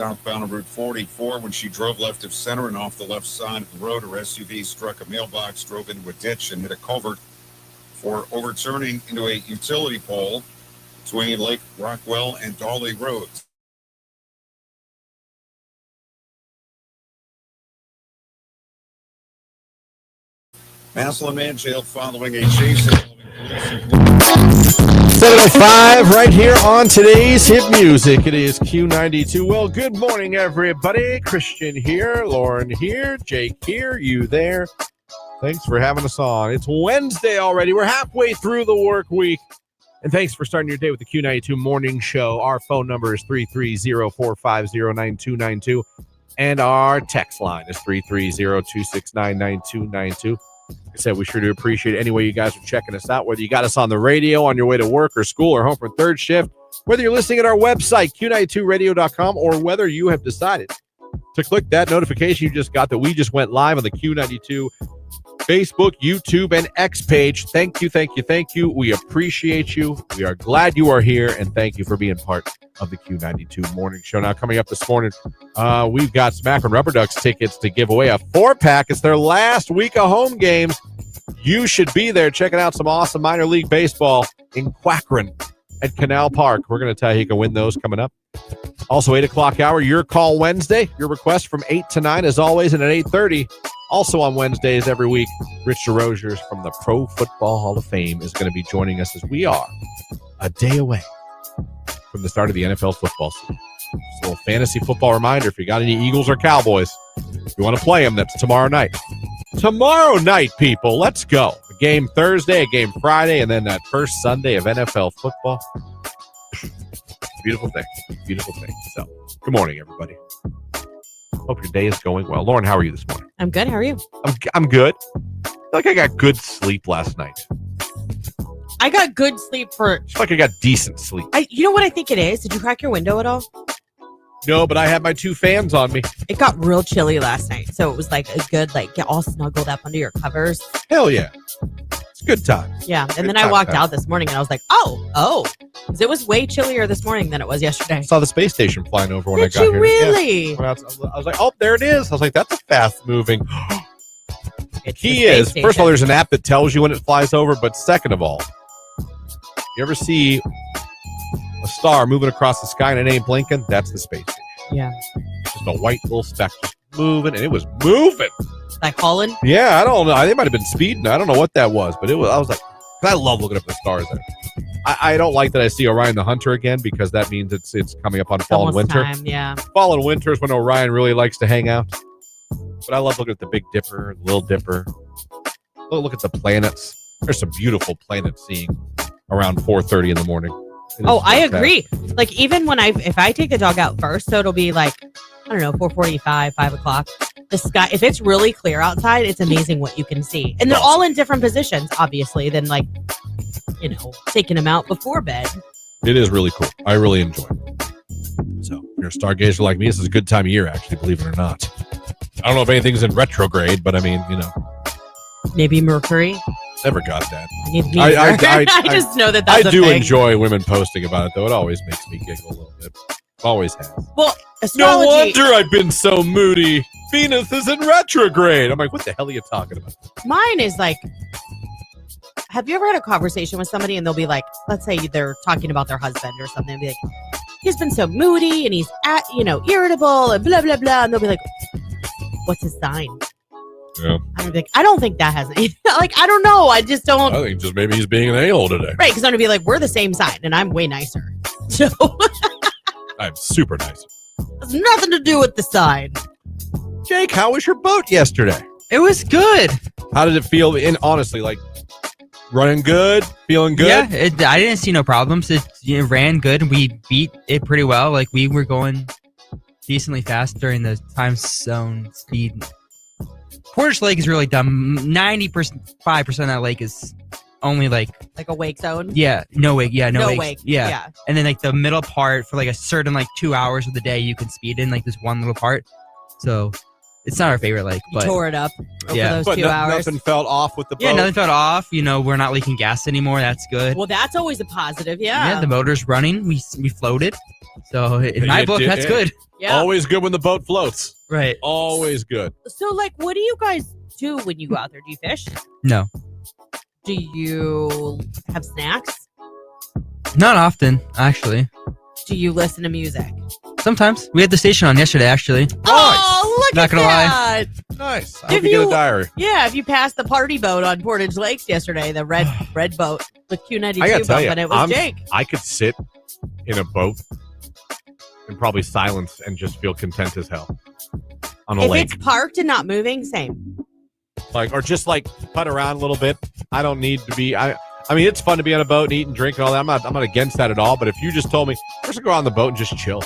Southbound on Route 44 when she drove left of center and off the left side of the road. Her SUV struck a mailbox, drove into a ditch, and hit a culvert for overturning into a utility pole between Lake Rockwell and Dawley Roads. Massillon man jailed following a chase. 7:05 right here on today's hit music. It is Q92. Well, good morning, everybody. Christian here, Lauren here, Jake here, you there. Thanks for having us on. It's Wednesday already. We're halfway through the work week. And thanks for starting your day with the Q92 Morning Show. Our phone number is 330-450-9292. And our text line is 330-269-9292. Like I said, we sure do appreciate it. Anyway, you guys are checking us out, whether you got us on the radio on your way to work or school or home for third shift, whether you're listening at our website, Q92radio.com, or whether you have decided to click that notification you just got that we just went live on the Q92 Facebook, YouTube, and X page. Thank you, thank you, thank you. We appreciate you. We are glad you are here, and thank you for being part of the Q92 Morning Show. Now, coming up this morning, we've got some Akron Rubber Ducks tickets to give away, a 4-pack. It's their last week of home games. You should be there checking out some awesome minor league baseball in Quackrin at Canal Park. We're going to tell you can win those coming up. Also, 8 o'clock hour, Your Call Wednesday. Your request from 8 to 9 as always, and at 8:30. Also on Wednesdays every week, Rich DeRosiers from the Pro Football Hall of Fame is going to be joining us as we are a day away from the start of the NFL football season. Just a little fantasy football reminder, if you got any Eagles or Cowboys, if you want to play them, that's tomorrow night. Tomorrow night, people, let's go. A game Thursday, a game Friday, and then that first Sunday of NFL football. Beautiful thing. Beautiful thing. So, good morning, everybody. Hope your day is going well. Lauren, how are you this morning? I'm good. How are you? I'm good. I feel like I got good sleep last night. I got good sleep for... I feel like I got decent sleep. You know what I think it is? Did you crack your window at all? No, but I had my 2 fans on me. It got real chilly last night, so it was like a good, get all snuggled up under your covers. Hell yeah. It's a good time. Yeah, and then I walked out this morning and I was like, oh. Because it was way chillier this morning than it was yesterday. I saw the space station flying over when I got here. Did you really? Yeah. I was like, oh, there it is. I was like, that's a fast moving. He is. Station. First of all, there's an app that tells you when it flies over, but second of all, you ever see a star moving across the sky and it ain't blinking? That's the space station. Yeah. Just a white little speck just moving, and it was moving. Like Holland? Yeah, I don't know. They might have been speeding. I don't know what that was, but it was. I was like, I love looking up the stars there. I don't like that I see Orion the Hunter again, because that means it's coming up on fall and winter. Time, yeah. Fall and winter is when Orion really likes to hang out. But I love looking at the Big Dipper, Little Dipper. Look at the planets. There's some beautiful planet seeing around 4:30 in the morning. I agree. Like, even when if I take the dog out first, so it'll be like, I don't know, 4:45, 5 o'clock. The sky, if it's really clear outside, it's amazing what you can see. And they're all in different positions, obviously, than taking them out before bed. It is really cool. I really enjoy it. So, if you're a stargazer like me, this is a good time of year, actually, believe it or not. I don't know if anything's in retrograde, but I mean, Maybe Mercury. Never got that. I just know that's I do enjoy women posting about it, though. It always makes me giggle a little bit. Always has. Well, astrology... No wonder I've been so moody. Venus is in retrograde. I'm like, what the hell are you talking about? Mine is like, have you ever had a conversation with somebody and they'll be like, let's say they're talking about their husband or something, and be like, he's been so moody and he's irritable and blah, blah, blah. And they'll be like, what's his sign? Yeah. I don't think that has any, I don't know. I just don't. I think just maybe he's being an a-hole today. Right. Because I'm going to be like, we're the same sign and I'm way nicer. So I'm super nice. Has nothing to do with the sign. Jake, how was your boat yesterday? It was good. How did it feel? Honestly, running good, feeling good? Yeah, I didn't see no problems. It ran good. We beat it pretty well. We were going decently fast during the time zone speed. Portage Lake is really dumb. 5% of that lake is only like a wake zone. Yeah, no wake. Yeah, no wake. Yeah. And then the middle part for a certain 2 hours of the day you can speed in this one little part. So It's not our favorite lake, You but tore it up over Yeah. those But 2 hours. nothing felt off with the boat. yeah, nothing felt off. We're not leaking gas anymore. That's good. Well, that's always a positive. Yeah, Yeah. the motor's running. We floated. So in Yeah, my you book, did- that's yeah. good. Yeah. Always good when the boat floats. Right. Always good. So, like, what do you guys do when you go out there? Do you fish? No, Do you have snacks? not often, actually. Do you listen to music? Sometimes. We had the station on yesterday, actually. Oh, look Not at gonna lie. that! Nice. I If hope you get a you- diary. Yeah, if you passed the party boat on Portage Lakes yesterday, the red boat with Q92 I gotta tell you, bumping, it was Jake. I could sit in a boat and probably silence and just feel content as hell on a If lake. it's parked and not moving, same. Or just putt around a little bit. I don't need to be. I mean, it's fun to be on a boat and eat and drink and all that. I'm not against that at all. But if you just told me, we're just go on the boat and just chill,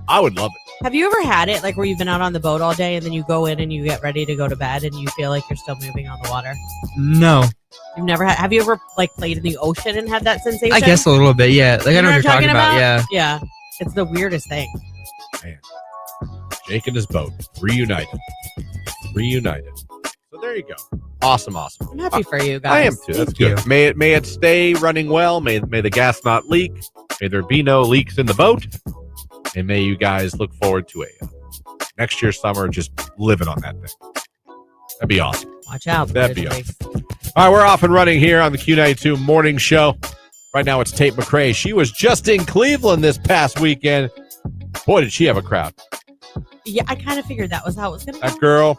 I would love it. Have you ever had it, like, where you've been out on the boat all day and then you go in and you get ready to go to bed and you feel like you're still moving on the water? No. You've never had? Have you ever, like, played in the ocean and had that sensation? I guess a little bit, yeah. Like, I know what you're talking about, yeah. Yeah. It's the weirdest thing. Jake and his boat reunited. So there you go. Awesome. I'm happy for you guys. I am too. That's Thank good. May it stay running well. May the gas not leak. May there be no leaks in the boat. And may you guys look forward to a next year's summer just living on that thing. That'd be awesome. Watch out. That'd be Portage Lakes. All right, we're off and running here on the Q92 Morning Show. Right now it's Tate McRae. She was just in Cleveland this past weekend. Boy, did she have a crowd. Yeah, I kind of figured that was how it was going to go. That girl,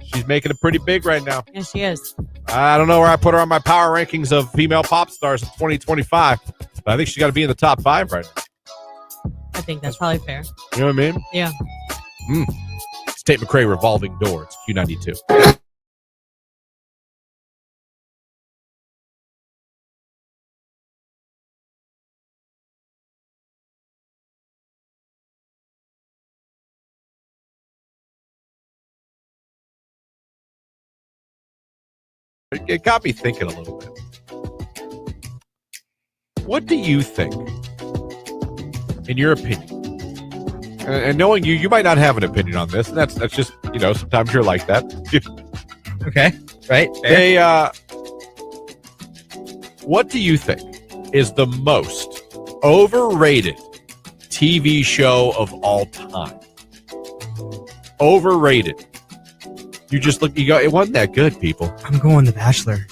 she's making it pretty big right now. Yeah, she is. I don't know where I put her on my power rankings of female pop stars in 2025, but I think she's got to be in the top 5 right now. I think that's probably fair. You know what I mean? Yeah. It's Tate McRae Revolving Door. It's Q92. It got me thinking a little bit. What do you think, in your opinion? And knowing you might not have an opinion on this, and that's just, sometimes you're like that. Okay. Right. Fair. What do you think is the most overrated TV show of all time? Overrated. You go, it wasn't that good, people. I'm going The Bachelor.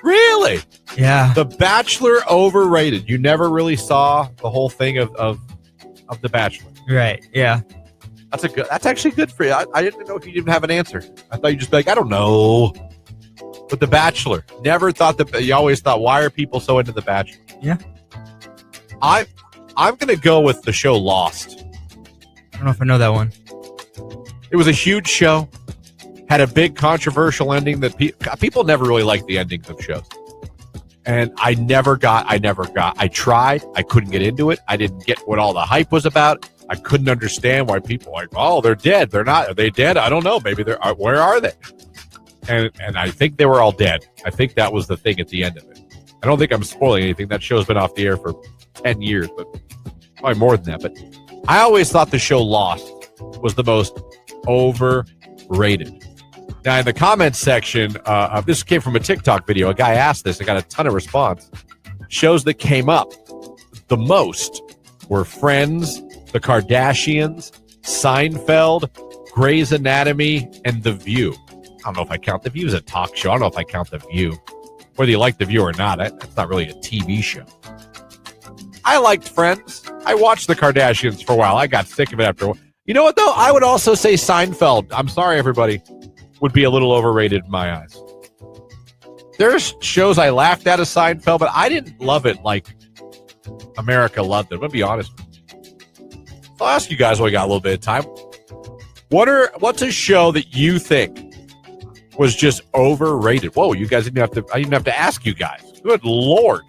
Really? Yeah. The Bachelor overrated. You never really saw the whole thing of The Bachelor. Right. Yeah. That's actually good for you. I didn't know if you didn't have an answer. I thought you'd just be like, I don't know. But The Bachelor, never thought that. You always thought, why are people so into The Bachelor? Yeah. I'm gonna go with the show Lost. I don't know if I know that one. It was a huge show, had a big controversial ending that people never really liked the endings of shows. And I tried. I couldn't get into it. I didn't get what all the hype was about. I couldn't understand why people were like, oh, they're dead. They're not. Are they dead? I don't know. Maybe they're. Where are they? And I think they were all dead. I think that was the thing at the end of it. I don't think I'm spoiling anything. That show's been off the air for 10 years, but probably more than that. But I always thought the show Lost was the most overrated. Now, in the comments section, this came from a TikTok video. A guy asked this. I got a ton of response. Shows that came up the most were Friends, The Kardashians, Seinfeld, Grey's Anatomy, and The View. I don't know if I count The View as a talk show. I don't know if I count The View. Whether you like The View or not, it's not really a TV show. I liked Friends. I watched The Kardashians for a while. I got sick of it after a while. You know what, though? I would also say Seinfeld. I'm sorry, everybody. Would be a little overrated in my eyes. There's shows I laughed at Seinfeld, but I didn't love it like America loved it. I'm going to be honest. So I'll ask you guys while we got a little bit of time. What's a show that you think was just overrated? Whoa, you guys I didn't have to ask you guys. Good Lord.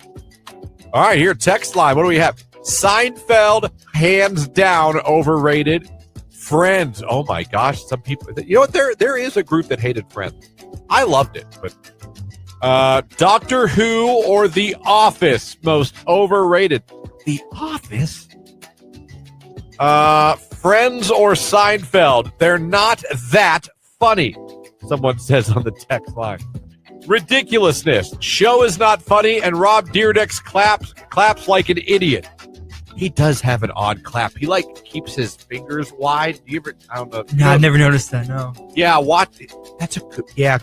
All right, here, text line. What do we have? Seinfeld, hands down, overrated. Friends. Oh my gosh, some people. You know what? There is a group that hated Friends. I loved it, but Doctor Who or The Office, most overrated. The Office. Friends or Seinfeld, they're not that funny, someone says on the text line. Ridiculousness. Show is not funny, and Rob Dyrdek's claps like an idiot. He does have an odd clap. He keeps his fingers wide. Do you ever? I don't know. No, I've never noticed that. No. Yeah, that's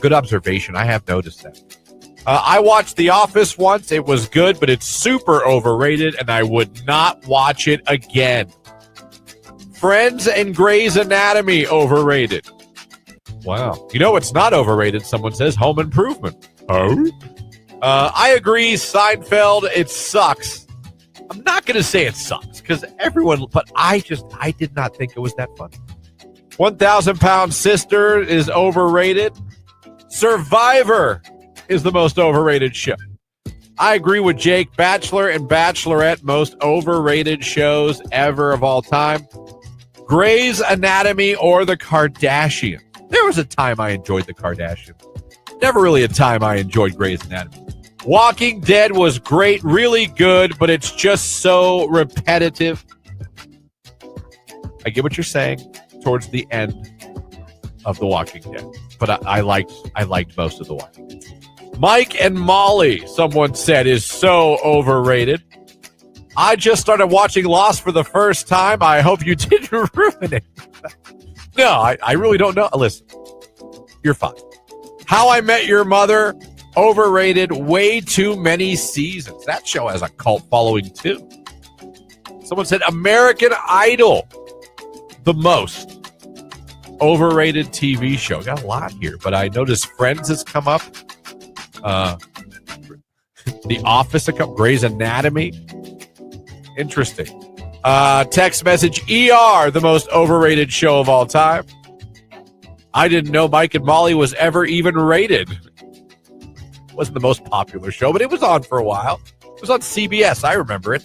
good observation. I have noticed that. I watched The Office once. It was good, but it's super overrated, and I would not watch it again. Friends and Grey's Anatomy overrated. Wow. You know what's not overrated? Someone says Home Improvement. Oh? I agree, Seinfeld, it sucks. I'm not going to say it sucks, because but I did not think it was that funny. 1,000 Pound Sister is overrated. Survivor is the most overrated show. I agree with Jake. Bachelor and Bachelorette, most overrated shows ever of all time. Grey's Anatomy or The Kardashians. There was a time I enjoyed The Kardashians. Never really a time I enjoyed Grey's Anatomy. Walking Dead was great, really good, but it's just so repetitive. I get what you're saying towards the end of The Walking Dead, but I liked most of The Walking Dead. Mike and Molly, someone said, is so overrated. I just started watching Lost for the first time. I hope you didn't ruin it. No, I really don't know. Listen, you're fine. How I Met Your Mother, overrated, way too many seasons. That show has a cult following, too. Someone said American Idol, the most overrated TV show. Got a lot here, but I noticed Friends has come up. The Office, Grey's Anatomy. Interesting. Text message, ER, the most overrated show of all time. I didn't know Mike and Molly was ever even rated. It wasn't the most popular show, but it was on for a while. It was on CBS. I remember it.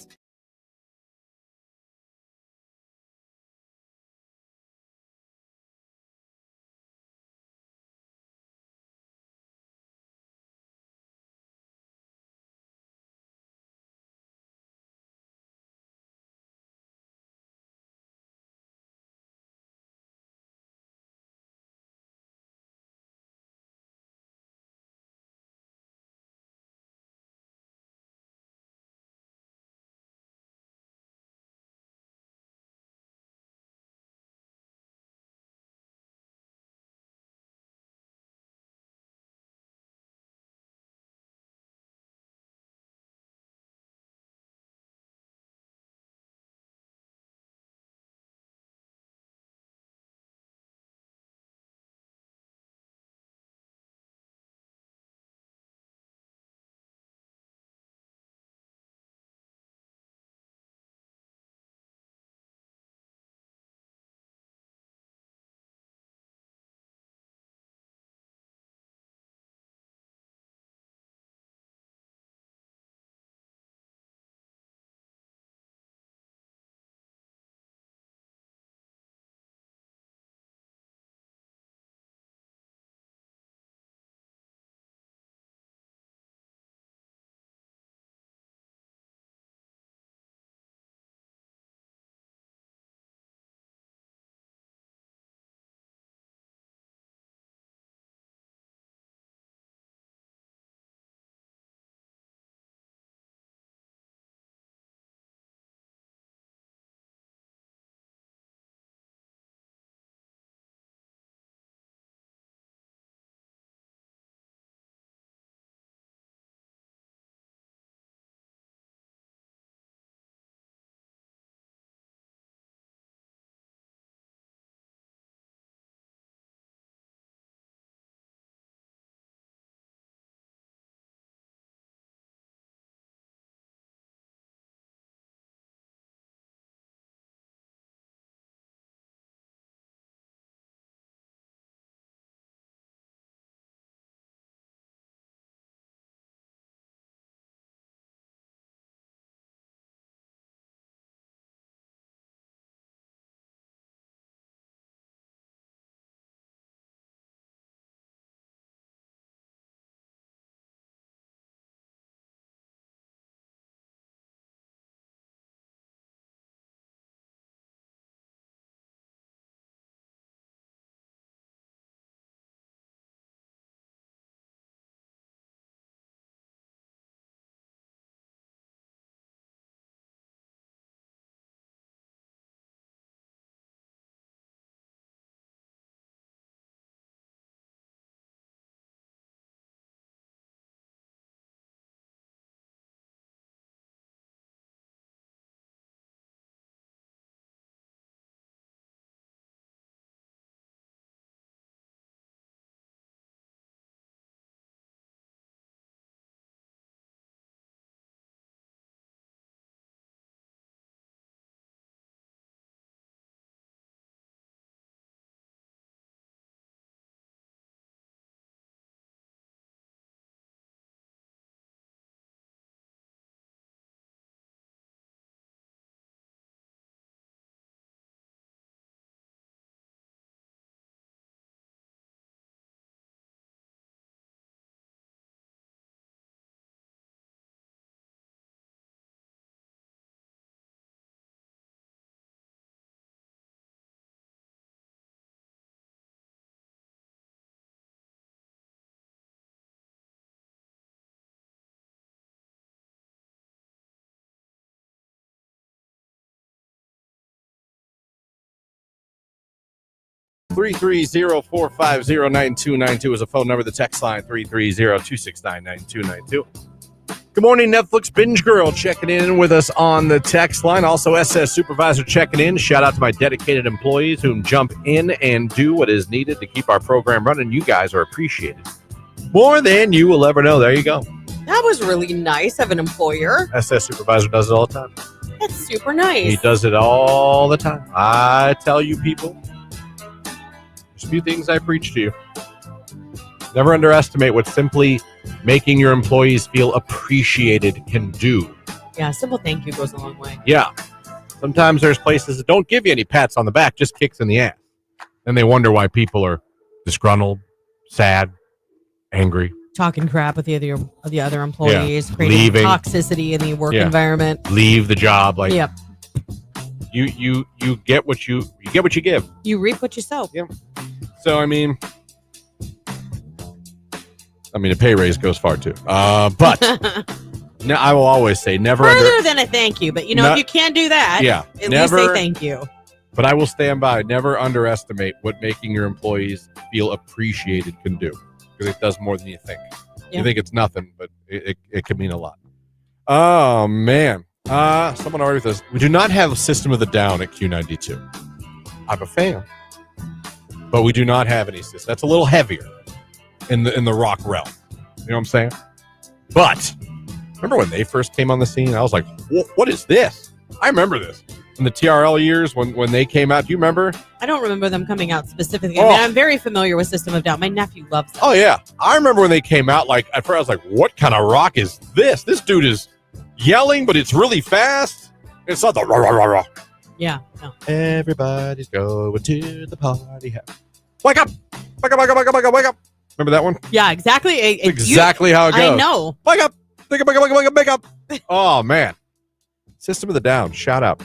330-450-9292 is a phone number. The text line, 330-269-9292. Good morning, Netflix Binge Girl checking in with us on the text line. Also, SS Supervisor checking in. Shout out to my dedicated employees who jump in and do what is needed to keep our program running. You guys are appreciated more than you will ever know. There you go. That was really nice of an employer. SS Supervisor does it all the time. That's super nice. He does it all the time. I tell you, people, there's a few things I preach to you. Never underestimate what simply making your employees feel appreciated can do. Yeah, simple thank you goes a long way. Yeah. Sometimes there's places that don't give you any pats on the back, just kicks in the ass. And they wonder why people are disgruntled, sad, angry. Talking crap with the other employees, creating Leaving. toxicity in the work environment. Leave the job. Like, yep. You get what you give. You reap what you sow. Yeah. So I mean, a pay raise goes far too. But no, I will always say never further than a thank you. But if you can't do that, at least say thank you. But I will stand by. Never underestimate what making your employees feel appreciated can do, because it does more than you think. Yeah. You think it's nothing, but it can mean a lot. Oh man. Someone already with us. We do not have a System of the Down at Q92. I'm a fan, but we do not have any system. That's a little heavier in the rock realm. You know what I'm saying? But remember when they first came on the scene? I was like, what is this? I remember this. In the TRL years when they came out. Do you remember? I don't remember them coming out specifically. I mean, I'm very familiar with System of Down. My nephew loves them. Oh, yeah. I remember when they came out, like, at first I was like, what kind of rock is this? This dude is yelling, but it's really fast. It's not the rah, rah, rah, rah. Yeah. No. Everybody's going to the party. Wake up! Wake up, wake up, wake up, wake up, wake up. Remember that one? Yeah, exactly. Exactly how it goes. I know. Wake up! Wake up, wake up, wake up, wake up, wake up. Oh, man. System of the Down. Shout out.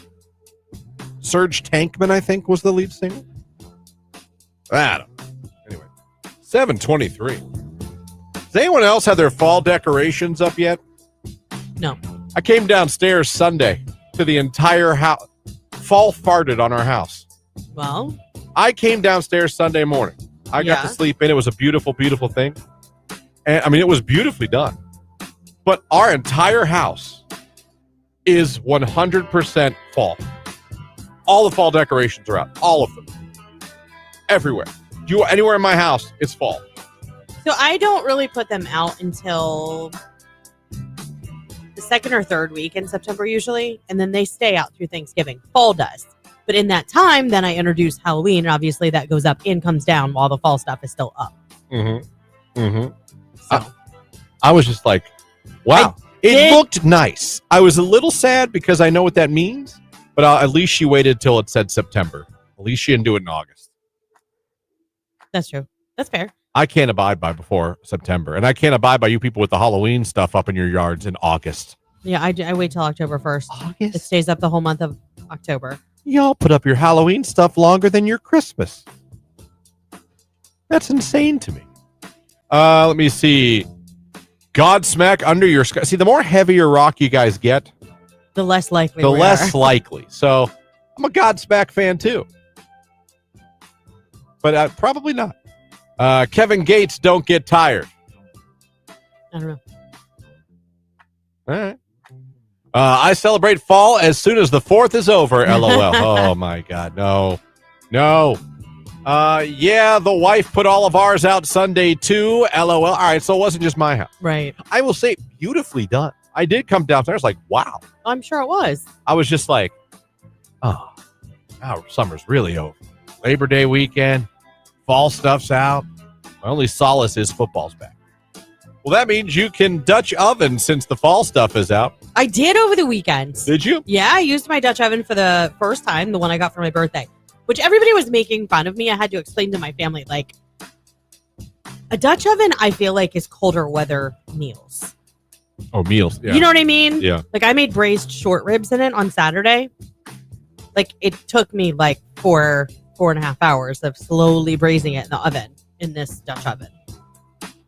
Serge Tankman, I think, was the lead singer. I don't know. Anyway, 7:23. Has anyone else had their fall decorations up yet? No. I came downstairs Sunday to the entire house. Fall farted on our house. Well, I came downstairs Sunday morning. I got to sleep in. It was a beautiful, beautiful thing. And I mean, it was beautifully done. But our entire house is 100% fall. All the fall decorations are out. All of them. Everywhere. Anywhere in my house, it's fall. So I don't really put them out until the second or third week in September usually, and then they stay out through Thanksgiving. Fall does. But in that time, then I introduce Halloween, and obviously that goes up and comes down while the fall stuff is still up. Mm-hmm. Mm-hmm. So. I was just like, wow. It looked nice. I was a little sad because I know what that means. But at least she waited till it said September. At least she didn't do it in August. That's true. That's fair. I can't abide by before September. And I can't abide by you people with the Halloween stuff up in your yards in August. Yeah, I wait till October 1st. August? It stays up the whole month of October. Y'all put up your Halloween stuff longer than your Christmas. That's insane to me. Let me see. Godsmack Under Your Sky. See, the more heavier rock you guys get, the less likely the we less are. likely. So I'm a Godsmack fan too. But probably not. Kevin Gates, Don't Get Tired. I don't know. All right. I celebrate fall as soon as the 4th is over. LOL. Oh my God. No. Yeah, the wife put all of ours out Sunday too. LOL. All right. So it wasn't just my house. Right. I will say beautifully done. I did come downstairs like, wow. I'm sure it was. I was just like, oh, now summer's really over. Labor Day weekend, fall stuff's out. My only solace is football's back. Well, that means you can Dutch oven since the fall stuff is out. I did over the weekend. Did you? Yeah, I used my Dutch oven for the first time, the one I got for my birthday, which everybody was making fun of me. I had to explain to my family, like, a Dutch oven, I feel like, is colder weather meals. Oh, meals. Yeah. You know what I mean? Yeah. Like, I made braised short ribs in it on Saturday. Like, it took me like 4.5 hours of slowly braising it in the oven in this Dutch oven.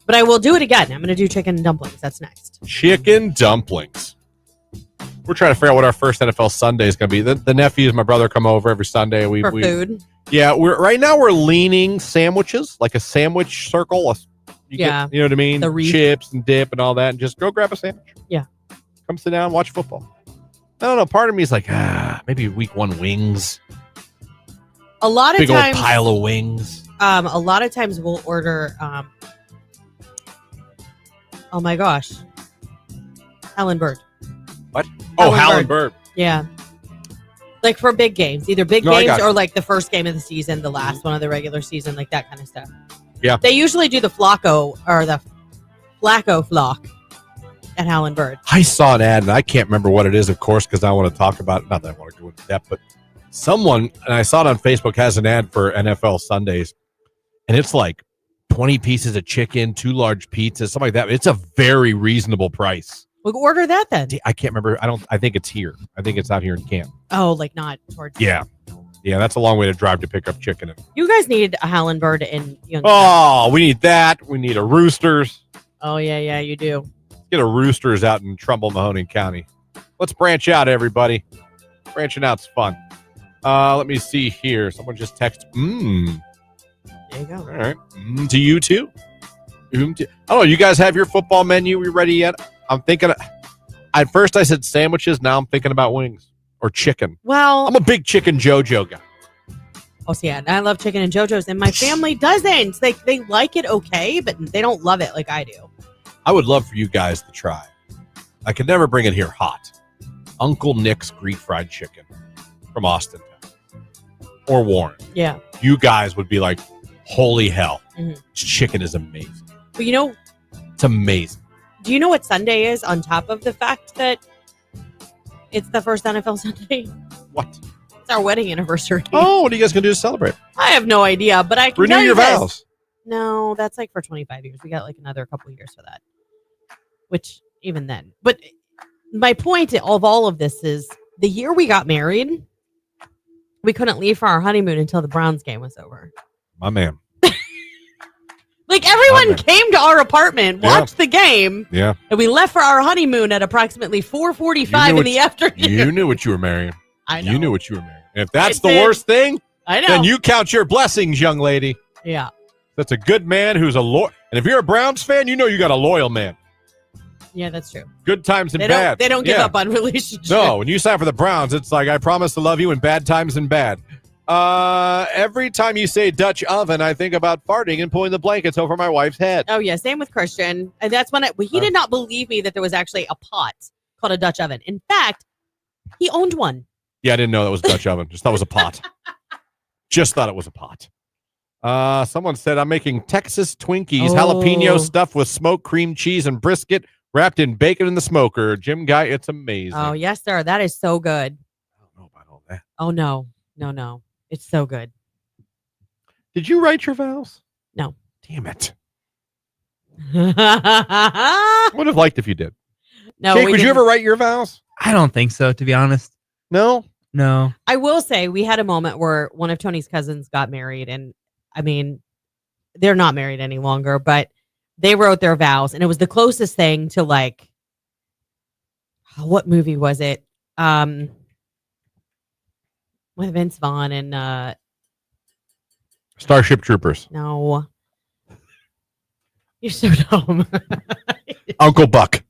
But I will do it again. I'm going to do chicken dumplings. That's next. Chicken dumplings. We're trying to figure out what our first NFL Sunday is going to be. The nephews, my brother, come over every Sunday. For food. Yeah, right now we're leaning sandwiches, like a sandwich circle. You know what I mean? The wreath. Chips and dip and all that, and just go grab a sandwich. Yeah. Come sit down and watch football. I don't know. Part of me is like, maybe week 1 wings. A lot of Big times, old pile of wings. a lot of times we'll order. Oh my gosh, Helen Bird. What? Oh, Howlin' Bird. Yeah. Like for big games, either big games or like the first game of the season, the last one of the regular season, like that kind of stuff. Yeah. They usually do the Flacco flock at Howlin' Bird. I saw an ad, and I can't remember what it is, of course, because I want to talk about it. Not that I want to go into depth, but someone, and I saw it on Facebook, has an ad for NFL Sundays, and it's like 20 pieces of chicken, 2 large pizzas, something like that. It's a very reasonable price. We'll order that then. I can't remember. I think it's here. I think it's out here in Canton. Oh, like not towards. Yeah. Yeah, that's a long way to drive to pick up chicken. You guys need a Howlin' Bird in Youngstown. Oh, we need that. We need a Roosters. Oh, yeah, you do. Get a Roosters out in Trumbull, Mahoning County. Let's branch out, everybody. Branching out's fun. Let me see here. Someone just texted. There you go. All right. To you too. I don't know. You guys have your football menu? We ready yet? I'm thinking. At first, I said sandwiches. Now I'm thinking about wings or chicken. Well, I'm a big chicken JoJo guy. Oh, see, yeah, I love chicken and JoJo's, and my family doesn't. They like it okay, but they don't love it like I do. I would love for you guys to try. I could never bring it here hot. Uncle Nick's Greek fried chicken from Austin or Warren. Yeah. You guys would be like, holy hell. Mm-hmm. This chicken is amazing. But you know, it's amazing. Do you know what Sunday is on top of the fact that it's the first NFL Sunday? What? It's our wedding anniversary. Oh, what are you guys going to do to celebrate? I have no idea, but I can renew tell you your this. vows. No, that's like for 25 years. We got like another couple of years for that, which even then. But my point of all of this is the year we got married, we couldn't leave for our honeymoon until the Browns game was over. My man. Like everyone came to our apartment, watched the game, and we left for our honeymoon at approximately 4:45 in the afternoon. You knew what you were marrying. I know. You knew what you were marrying. And if that's the worst thing, I know. then you count your blessings, young lady. Yeah. That's a good man who's a loyal. And if you're a Browns fan, you know you got a loyal man. Yeah, that's true. Good times and They bad. don't give up on relationships. No, when you sign for the Browns, it's like, I promise to love you in bad times and bad. Every time you say Dutch oven, I think about farting and pulling the blankets over my wife's head. Oh, yeah. Same with Christian. And that's when he did not believe me that there was actually a pot called a Dutch oven. In fact, he owned one. Yeah, I didn't know that was a Dutch oven. Just thought it was a pot. Just thought it was a pot. Someone said, I'm making Texas Twinkies, jalapeno stuffed with smoked cream cheese and brisket wrapped in bacon in the smoker. Jim Guy, it's amazing. Oh, yes, sir. That is so good. I don't know about all that. Oh, no. No. It's so good. Did you write your vows? No. Damn it. Would have liked if you did. No. Jake, would you ever write your vows? I don't think so, to be honest. No? No. I will say we had a moment where one of Tony's cousins got married, and I mean, they're not married any longer, but they wrote their vows, and it was the closest thing to like, what movie was it? With Vince Vaughn and Starship Troopers. no. You're so dumb. Uncle Buck.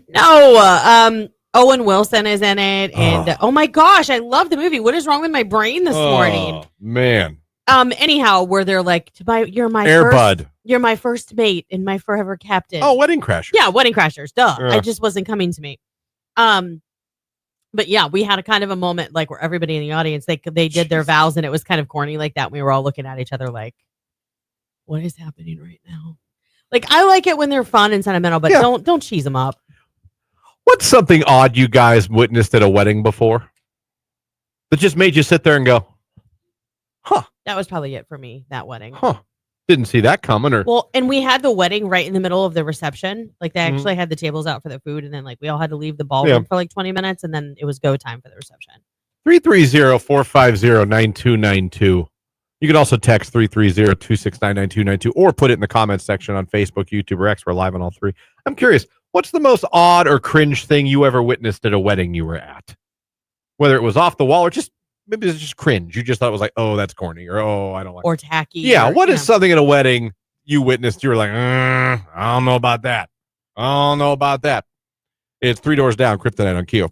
No, Owen Wilson is in it, and oh my gosh, I love the movie. What is wrong with my brain this morning? Man. Anyhow, where they're like, you're my first mate and my forever captain. Oh, Wedding Crashers. Yeah, Wedding Crashers. Duh. Yeah. It just wasn't coming to me. But yeah, we had a kind of a moment like where everybody in the audience, they did their vows, and it was kind of corny like that. We were all looking at each other like, what is happening right now? Like, I like it when they're fun and sentimental, but don't cheese them up. What's something odd you guys witnessed at a wedding before that just made you sit there and go, huh? That was probably it for me, that wedding. Huh. Didn't see that coming. Or and we had the wedding right in the middle of the reception. Like, they actually had the tables out for the food, and then like we all had to leave the ballroom for like 20 minutes, and then it was go time for the reception. 330-450-9292. You can also text 330-269-9292 or put it in the comments section on Facebook, YouTube, or X. We're live on all three. I'm curious, what's the most odd or cringe thing you ever witnessed at a wedding you were at? Whether it was off the wall or just maybe it's just cringe. You just thought it was like, oh, that's corny, or oh, I don't like. Or tacky. Yeah, or, what is something at a wedding you witnessed? You were like, I don't know about that. I don't know about that. It's Three Doors Down, Kryptonite on Q.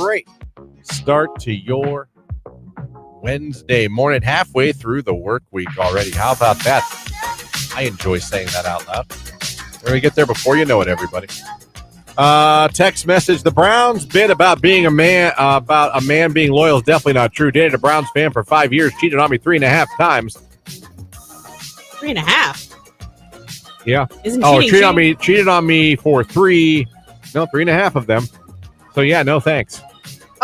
great start to your Wednesday morning, halfway through the work week already. How about that? I enjoy saying that out loud. We're going to get there before you know it, everybody. Text message: the Browns bit about being a man being loyal is definitely not true. Dated a Browns fan for 5 years, cheated on me 3.5 times. 3.5. Yeah. Isn't cheated on me for 3.5 of them. So yeah, no thanks.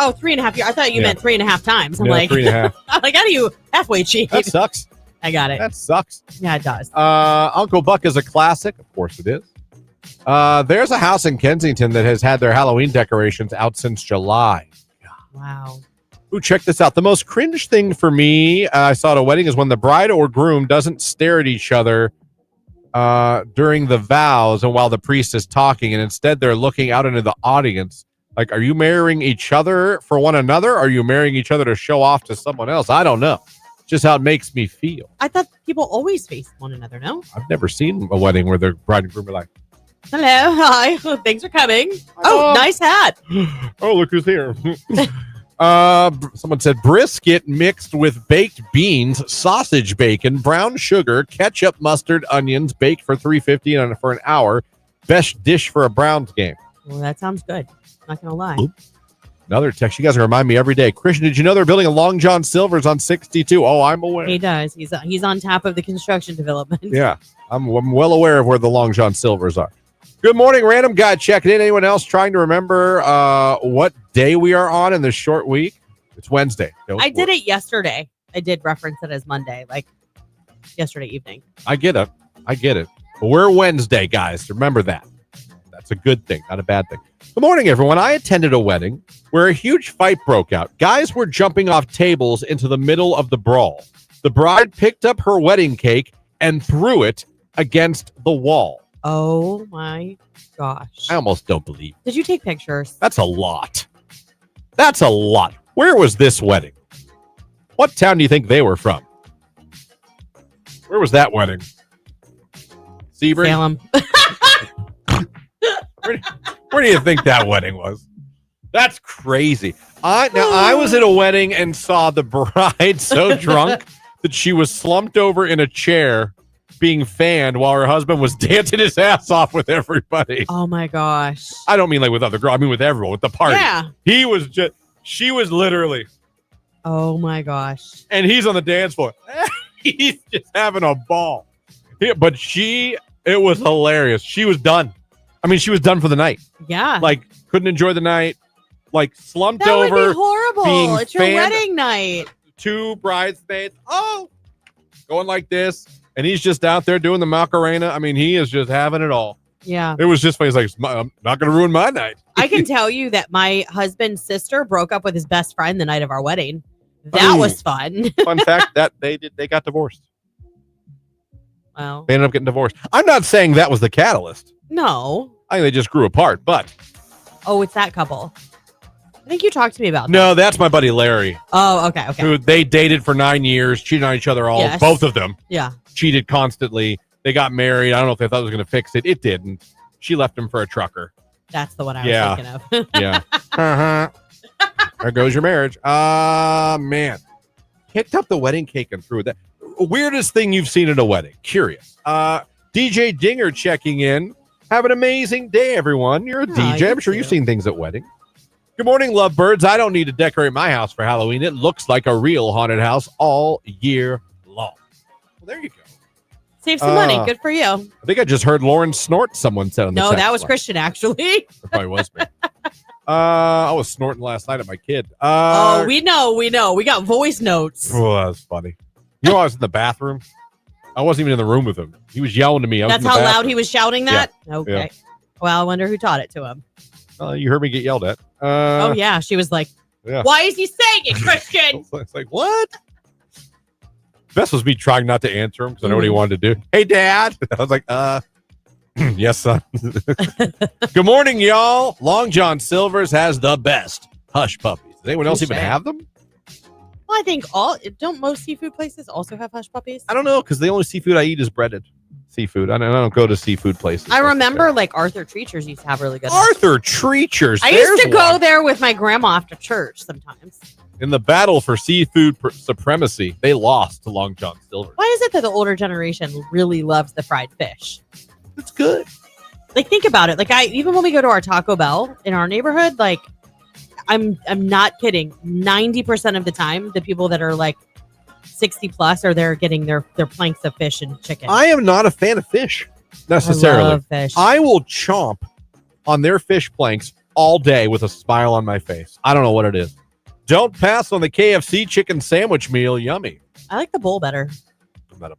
Oh, 3.5 years. I thought you meant 3.5 times. I'm like 3.5. I'm like, how do you halfway cheat? That sucks. I got it. That sucks. Yeah, it does. Uncle Buck is a classic. Of course it is. There's a house in Kensington that has had their Halloween decorations out since July. Wow. Ooh, check this out. The most cringe thing for me I saw at a wedding is when the bride or groom doesn't stare at each other during the vows and while the priest is talking, and instead they're looking out into the audience. Like, are you marrying each other for one another? Or are you marrying each other to show off to someone else? I don't know. Just how it makes me feel. I thought people always face one another, no? I've never seen a wedding where the bride and groom are like, hello, hi, thanks for coming. Oh, nice hat. Oh, look who's here. Someone said brisket mixed with baked beans, sausage bacon, brown sugar, ketchup, mustard, onions, baked for $3.50 for an hour. Best dish for a Browns game. Well, that sounds good. Not gonna lie. Oop. Another text. You guys remind me every day. Christian, did you know they're building a Long John Silver's on 62? Oh, I'm aware. He does. He's on top of the construction development. Yeah, I'm well aware of where the Long John Silver's are. Good morning, random guy checking in. Anyone else trying to remember what day we are on in this short week? It's Wednesday. I did it yesterday. I did reference it as Monday, like yesterday evening. I get it. But we're Wednesday, guys. Remember that. That's a good thing, not a bad thing. Good morning, everyone. I attended a wedding where a huge fight broke out. Guys were jumping off tables into the middle of the brawl. The bride picked up her wedding cake and threw it against the wall. Oh my gosh. I almost don't believe it. Did you take pictures? That's a lot. Where was this wedding? What town do you think they were from? Where was that wedding? Sebring? Salem. Where do you think that wedding was? That's crazy. I was at a wedding and saw the bride so drunk that she was slumped over in a chair being fanned while her husband was dancing his ass off with everybody. Oh my gosh. I don't mean like with other girls. I mean with everyone, with the party. Yeah. She was literally. Oh my gosh. And he's on the dance floor. He's just having a ball. But it was hilarious. She was done. I mean, she was done for the night. Yeah. Like, couldn't enjoy the night. Like, slumped that over. That would be horrible. It's your fanned. wedding night. 2 bridesmaids. Oh, going like this. And he's just out there doing the Macarena. I mean, he is just having it all. Yeah. It was just funny. He's like, I'm not going to ruin my night. I can tell you that my husband's sister broke up with his best friend the night of our wedding. That was fun. Fun fact that they got divorced. Well, they ended up getting divorced. I'm not saying that was the catalyst. No. I think they just grew apart, but. Oh, it's that couple. I think you talked to me about that. No, that's my buddy Larry. Oh, okay. Who they dated for 9 years, cheated on each other both of them. Yeah. Cheated constantly. They got married. I don't know if they thought it was going to fix it. It didn't. She left him for a trucker. That's the one I was thinking of. Yeah. Uh-huh. There goes your marriage. Man. Picked up the wedding cake and threw it. Weirdest thing you've seen at a wedding. Curious. DJ Dinger checking in. Have an amazing day, everyone. You're a DJ. I'm sure you've seen things at weddings. Good morning, lovebirds. I don't need to decorate my house for Halloween. It looks like a real haunted house all year long. Well, there you go. Save some money. Good for you. I think I just heard Lauren snort, someone said on the No, text that was line. Christian, actually. It probably was me. I was snorting last night at my kid. We know. We got voice notes. Oh, that was funny. You know, I was in the bathroom. I wasn't even in the room with him. He was yelling to me. That's how loud he was shouting that? Yeah. Okay. Yeah. Well, I wonder who taught it to him. You heard me get yelled at. Oh, yeah. She was like, yeah. Why is he saying it, Christian? It's like, what? Best was me trying not to answer him because I know what he wanted to do. Hey, Dad. I was like, yes, son. Good morning, y'all. Long John Silver's has the best hush puppies. Does anyone else even have them? Well, I think don't most seafood places also have hush puppies? I don't know because the only seafood I eat is breaded. seafood. I don't go to seafood places. I remember like Arthur Treacher's used to have really good. Arthur Treacher's. I used to There's go one. there with my grandma after church sometimes. In the battle for seafood supremacy, they lost to Long John Silver. Why is it that the older generation really loves the fried fish? It's good. Like, think about it. Like, even when we go to our Taco Bell in our neighborhood, like, I'm not kidding. 90% of the time, the people that are like 60 plus are there getting their planks of fish and chicken. I am not a fan of fish necessarily. I love fish. I will chomp on their fish planks all day with a smile on my face. I don't know what it is. Don't pass on the KFC chicken sandwich meal. Yummy. I like the bowl better. I'm not a-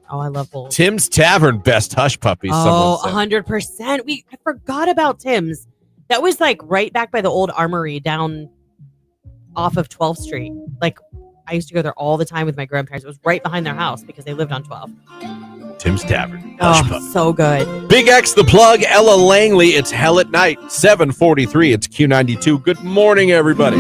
Oh, I love bowls. Tim's Tavern, best hush puppies. Oh, someone said. 100%. I forgot about Tim's. That was like right back by the old armory down off of 12th Street. Like, I used to go there all the time with my grandparents. It was right behind their house because they lived on 12. Tim's Tavern. Hush Oh, puppy. so good. Big X the plug, Ella Langley. It's Hell at Night, 7:43. It's Q92. Good morning, everybody.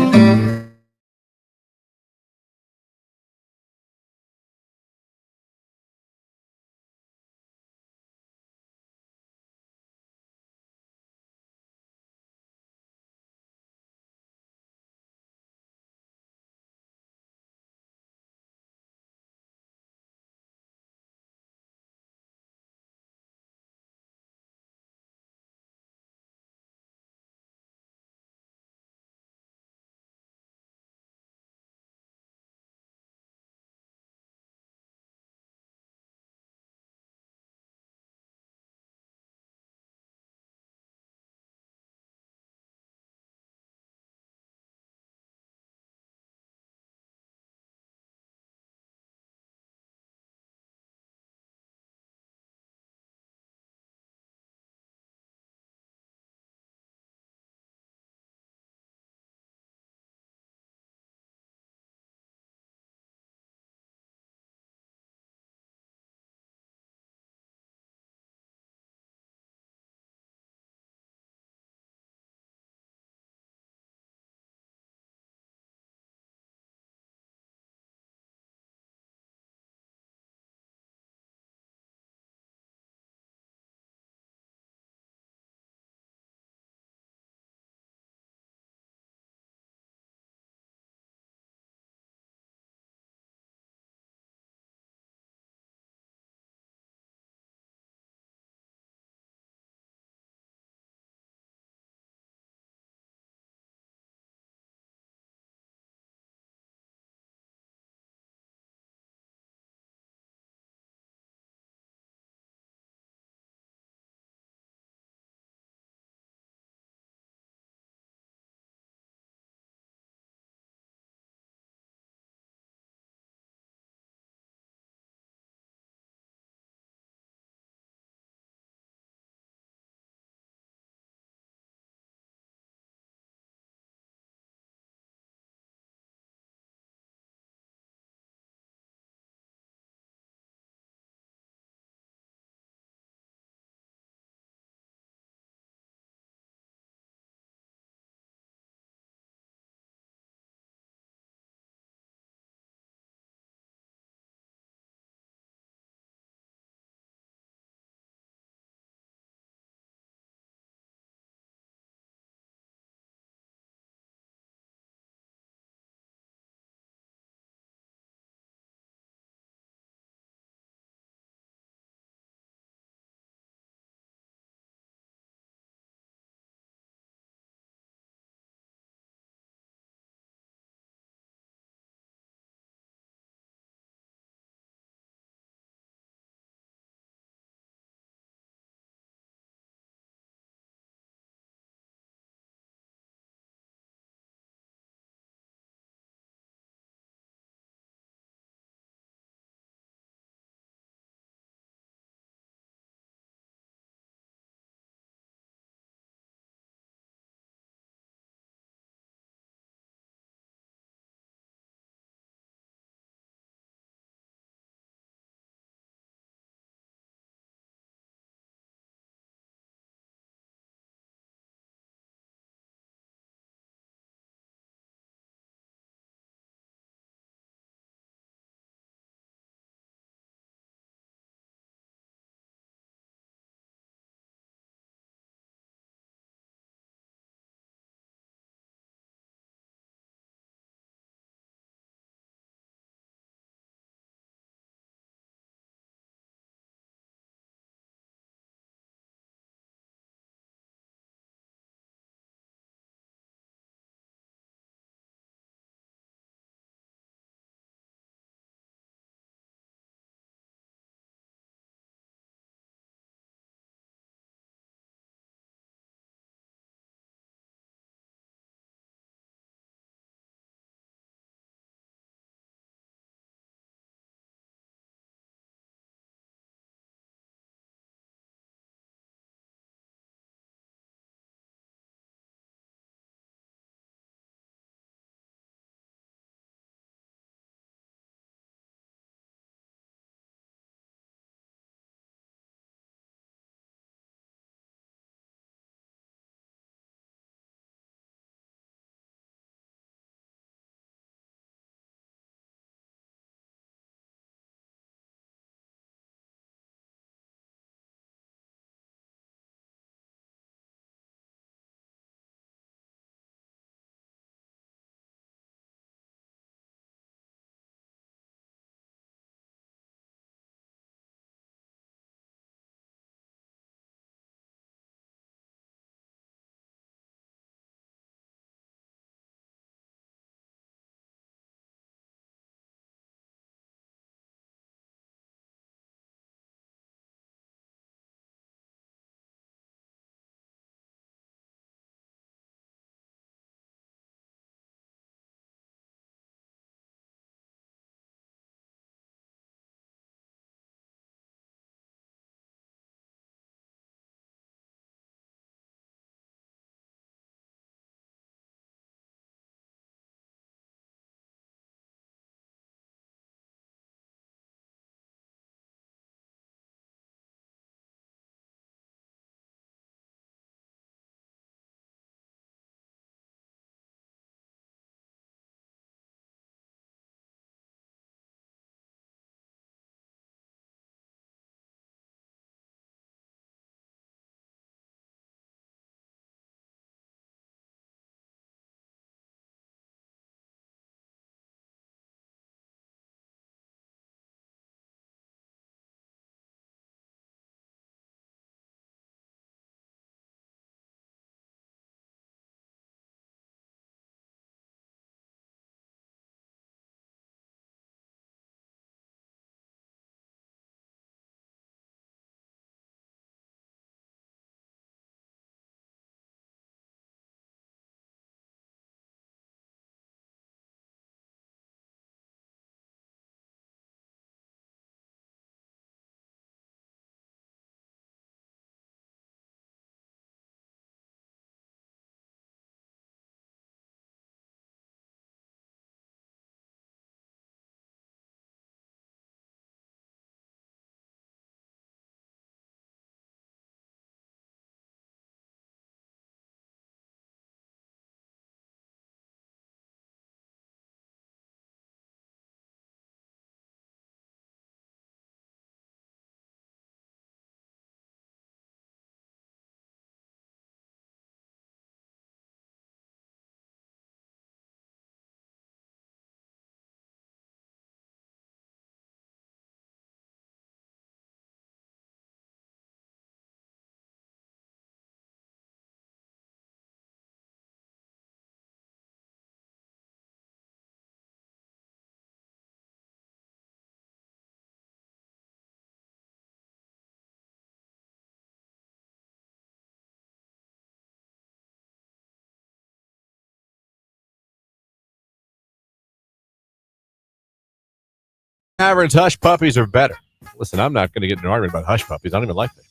Average hush puppies are better. Listen, I'm not going to get in an argument about hush puppies. I don't even like them.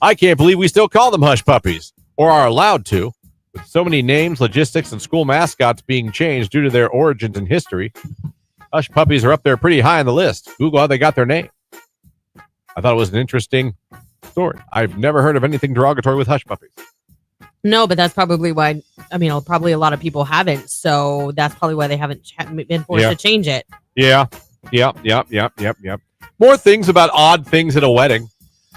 I can't believe we still call them hush puppies, or are allowed to. With so many names, logistics, and school mascots being changed due to their origins and history, hush puppies are up there pretty high on the list. Google how they got their name. I thought it was an interesting story. I've never heard of anything derogatory with hush puppies. No, but that's probably why. I mean, probably a lot of people haven't. So that's probably why they haven't been forced to change it. Yeah. Yep. More things about odd things at a wedding.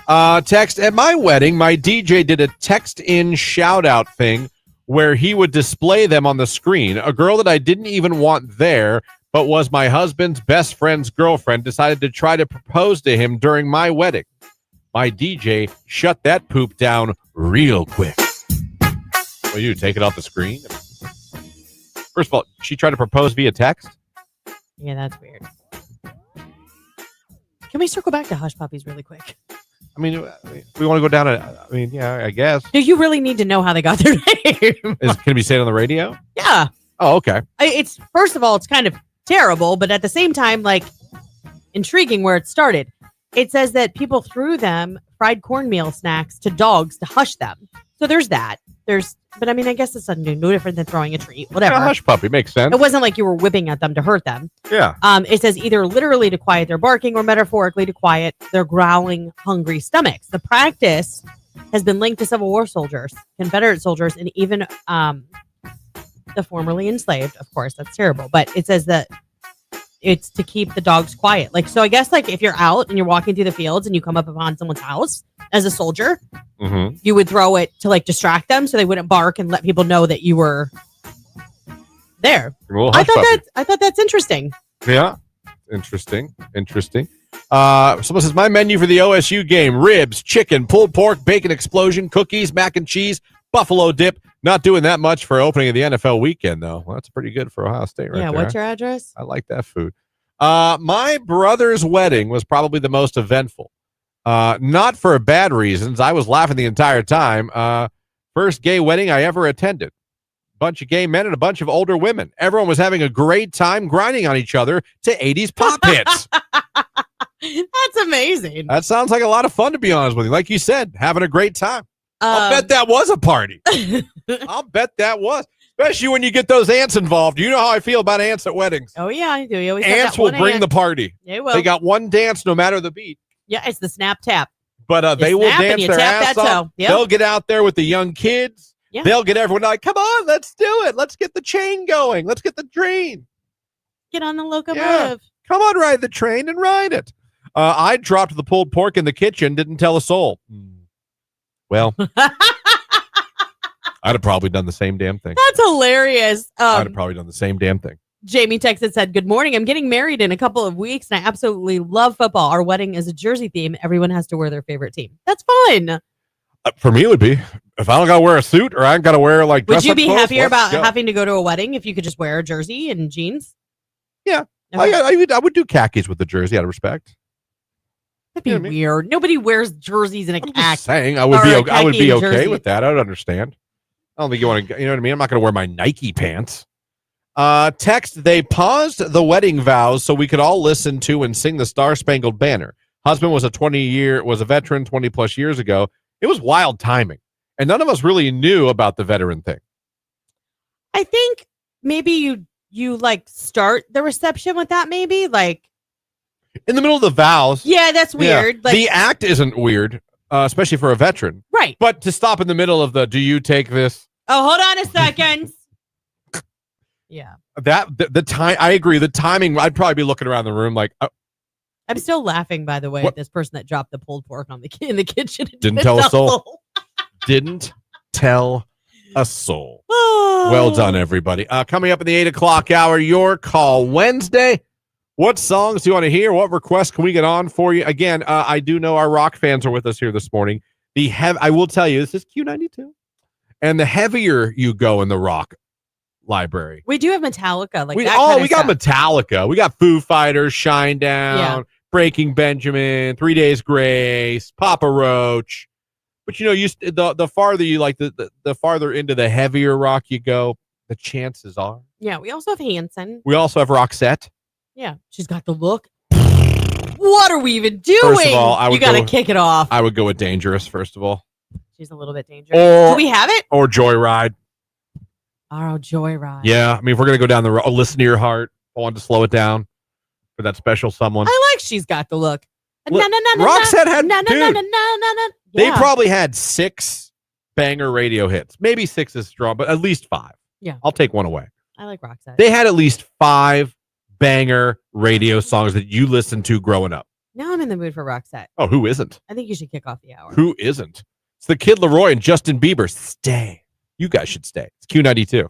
Text, at my wedding, my DJ did a text-in shout-out thing where he would display them on the screen. A girl that I didn't even want there, but was my husband's best friend's girlfriend, decided to try to propose to him during my wedding. My DJ shut that poop down real quick. Well, you take it off the screen? First of all, she tried to propose via text? Yeah, that's weird. Can we circle back to hush puppies really quick? I mean, we want to go down I guess. Do you really need to know how they got their name? Can it be said on the radio? Yeah. Oh, okay. It's first of all, it's kind of terrible, but at the same time, like, intriguing where it started. It says that people threw them fried cornmeal snacks to dogs to hush them. So there's that. But I mean, I guess it's no different than throwing a treat. Whatever. Yeah, hush puppy makes sense. It wasn't like you were whipping at them to hurt them. Yeah. It says either literally to quiet their barking or metaphorically to quiet their growling, hungry stomachs. The practice has been linked to Civil War soldiers, Confederate soldiers, and even the formerly enslaved. Of course, that's terrible. But it says that it's to keep the dogs quiet. Like, so I guess like if you're out and you're walking through the fields and you come up upon someone's house as a soldier, you would throw it to like distract them so they wouldn't bark and let people know that you were there. I thought that's interesting. Yeah. Interesting. Someone says, my menu for the OSU game: ribs, chicken, pulled pork, bacon explosion, cookies, mac and cheese, buffalo dip. Not doing that much for opening of the NFL weekend, though. Well, that's pretty good for Ohio State right there. Yeah, what's your address? I like that food. My brother's wedding was probably the most eventful. Not for bad reasons. I was laughing the entire time. First gay wedding I ever attended. Bunch of gay men and a bunch of older women. Everyone was having a great time grinding on each other to 80s pop hits. That's amazing. That sounds like a lot of fun, to be honest with you. Like you said, having a great time. I'll bet that was a party. I'll bet that was. Especially when you get those ants involved. You know how I feel about ants at weddings. Oh, yeah, I do. You always ants will bring the party. They will. They got one dance no matter the beat. Yeah, it's the snap tap. But they will dance their ass off. Yep. They'll get out there with the young kids. Yeah. They'll get everyone like, come on, let's do it. Let's get the chain going. Let's get the train. Get on the locomotive. Yeah. Come on, ride the train and ride it. I dropped the pulled pork in the kitchen, didn't tell a soul. Well, I'd have probably done the same damn thing. That's hilarious. I'd have probably done the same damn thing. Jamie texted, said, good morning. I'm getting married in a couple of weeks, and I absolutely love football. Our wedding is a jersey theme. Everyone has to wear their favorite team. That's fun. For me, it would be. If I don't got to wear a suit or I got to wear like would you be happier about having to go to a wedding if you could just wear a jersey and jeans? Yeah. Okay. I would do khakis with the jersey out of respect. That'd be weird. Nobody wears jerseys in a khaki. Saying I would be okay with that. I would understand. I don't think you want to. You know what I mean? I'm not going to wear my Nike pants. Text: they paused the wedding vows so we could all listen to and sing the Star Spangled Banner. Husband was a veteran 20 plus years ago. It was wild timing, and none of us really knew about the veteran thing. I think maybe you like start the reception with that. Maybe like. In the middle of the vows. Yeah, that's weird. Yeah. Like, the act isn't weird, especially for a veteran. Right. But to stop in the middle of do you take this? Oh, hold on a second. Yeah. The time, I agree. The timing, I'd probably be looking around the room like. I'm still laughing, by the way, at this person that dropped the pulled pork in the kitchen. Didn't tell a soul. Didn't tell a soul. Well done, everybody. Coming up in the 8 o'clock hour, your call Wednesday. What songs do you want to hear? What requests can we get on for you? Again, I do know our rock fans are with us here this morning. I will tell you, this is Q92. And the heavier you go in the rock library. We do have Metallica. We got Metallica. We got Foo Fighters, Shinedown, Breaking Benjamin, 3 Days Grace, Papa Roach. But, you know, the farther you like, the farther into the heavier rock you go, the chances are. Yeah, we also have Hanson. We also have Roxette. Yeah, she's got the look. What are we even doing? First of all, I would you got to go- kick it off. I would go with Dangerous, first of all. She's a little bit dangerous. Or- Do we have it? Or Joyride. Oh, Joyride. Yeah, I mean, if we're going to go down the road, listen to your heart. I want to slow it down for that special someone. I like She's Got the Look. Look, Na, na, na, na, Roxette had- na, na, na, dude, na, na, na, na. They Yeah. probably had 6 banger radio hits. Maybe 6 is strong, but at least 5. Yeah. I'll take one away. I like Roxette. They had at least 5 banger radio songs that you listened to growing up. Now I'm in the mood for Roxette. Oh, who isn't? I think you should kick off the hour. Who isn't? It's the Kid Leroy and Justin Bieber. Stay. You guys should stay. It's Q92.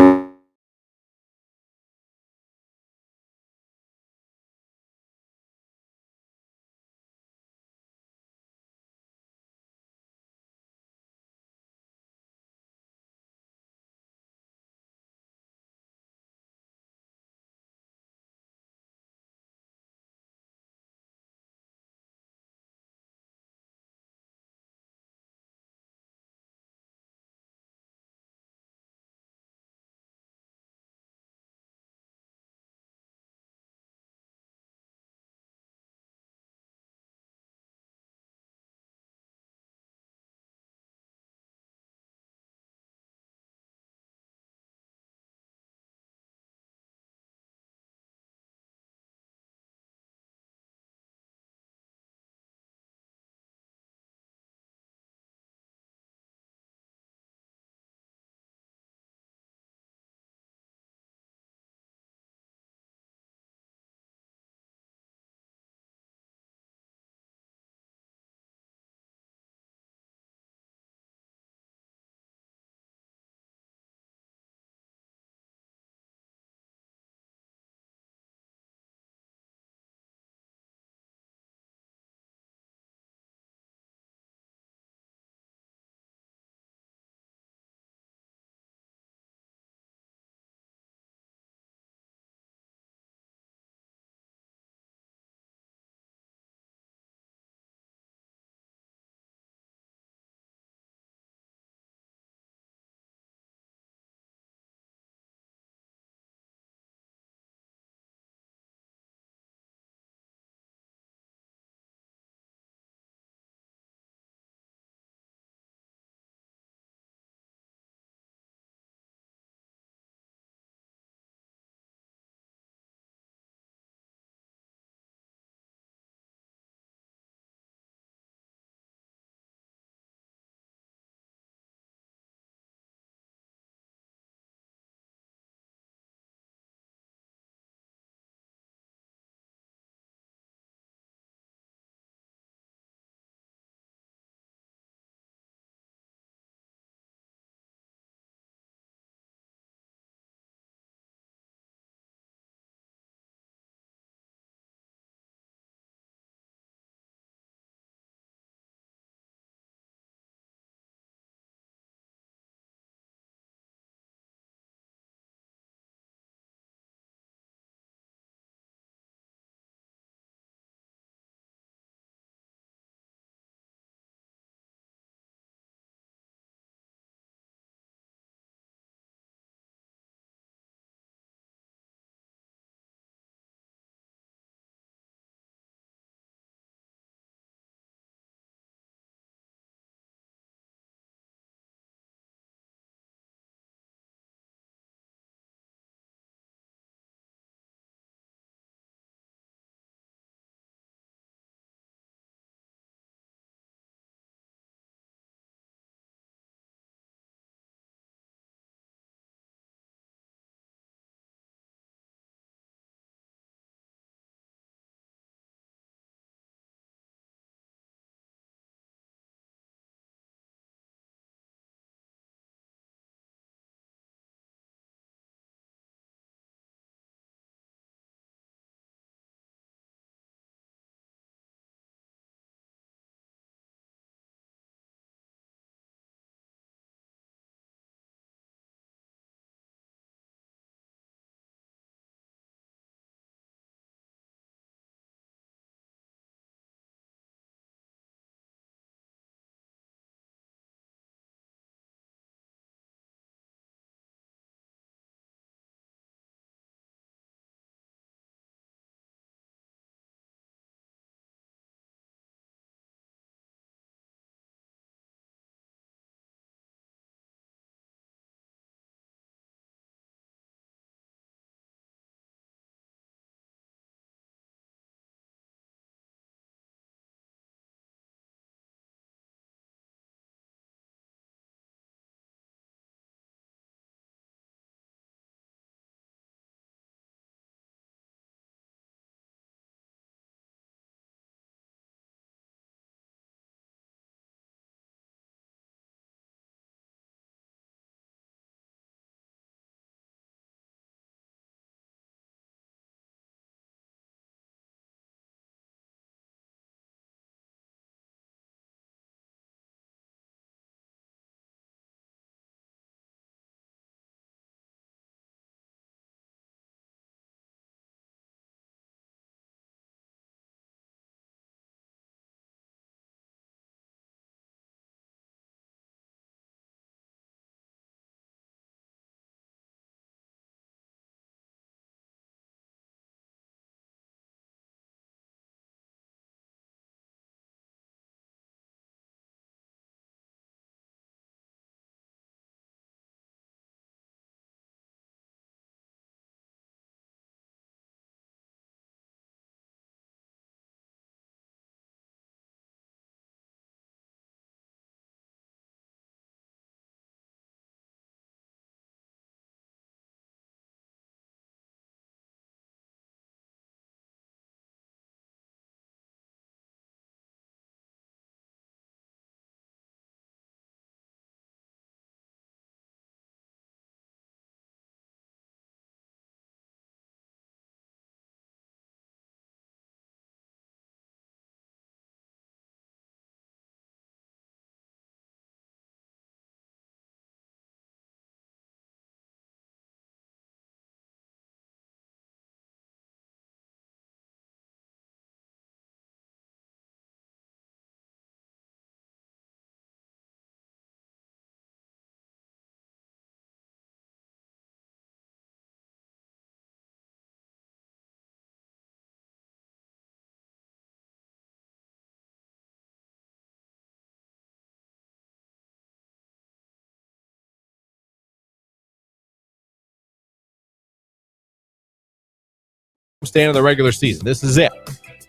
stand of the regular season. This is it.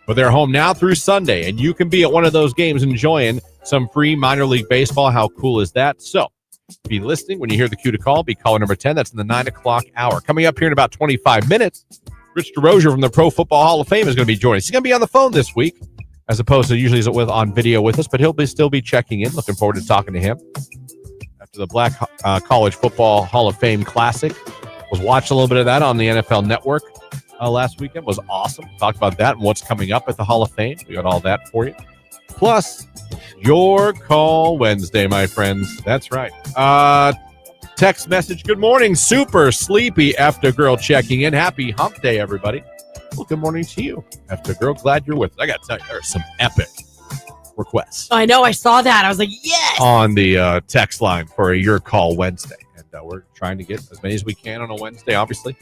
But they're home now through Sunday, and you can be at one of those games enjoying some free minor league baseball. How cool is that? So be listening when you hear the cue to call. Be caller number 10. That's in the 9 o'clock hour. Coming up here in about 25 minutes, Rich DeRozier from the Pro Football Hall of Fame is going to be joining us. He's going to be on the phone this week, as opposed to usually on video with us, but he'll still be checking in. Looking forward to talking to him. After the Black College Football Hall of Fame Classic, was watching a little bit of that on the NFL Network last weekend. Was awesome. Talked about that and what's coming up at the Hall of Fame. We got all that for you. Plus, your call Wednesday, my friends. That's right. Text message. Good morning. Super sleepy after girl checking in. Happy hump day, everybody. Well, good morning to you, after girl. Glad you're with us. I got to tell you, there are some epic requests. I know. I saw that. I was like, yes. On the text line for a Your Call Wednesday. And we're trying to get as many as we can on a Wednesday, obviously.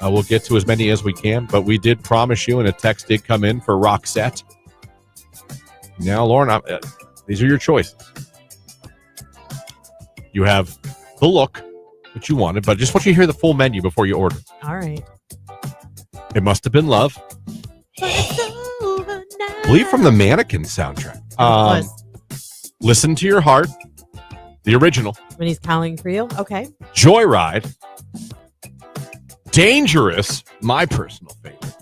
We'll get to as many as we can, but we did promise you, and a text did come in for Roxette. Now, Lauren, these are your choices. You have the look, which you wanted, but I just want you to hear the full menu before you order. All right. It Must Have Been Love. I believe from the Mannequin soundtrack. Listen to Your Heart, the original. When he's calling for you. Okay. Joyride. Dangerous, my personal favorite.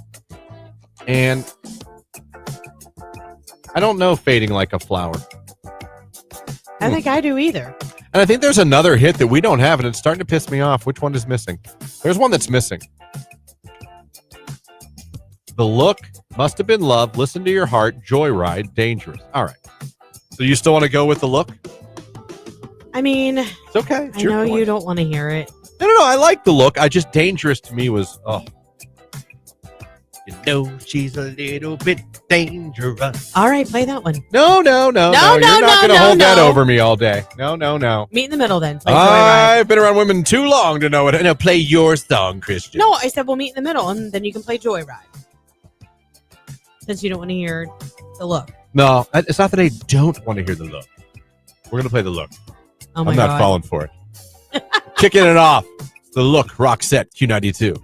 And I don't know Fading Like a Flower. I don't think I do either. And I think there's another hit that we don't have, and it's starting to piss me off. Which one is missing? There's one that's missing. The Look, Must Have Been Love, Listen to Your Heart, Joyride, Dangerous. All right. So you still want to go with the Look? I mean, it's okay. It's I know you don't want to hear it. No. I like the Look. Dangerous to me was, you know she's a little bit dangerous. All right, play that one. No. You're not going to hold that over me all day. No. Meet in the middle then. Play I've been around women too long to know it. No, play your song, Christian. No, I said we'll meet in the middle, and then you can play Joyride. Since you don't want to hear the Look. No, it's not that I don't want to hear the Look. We're going to play the Look. Oh my I'm God. not falling for it. Kicking it off. The Look, Roxette, Q92.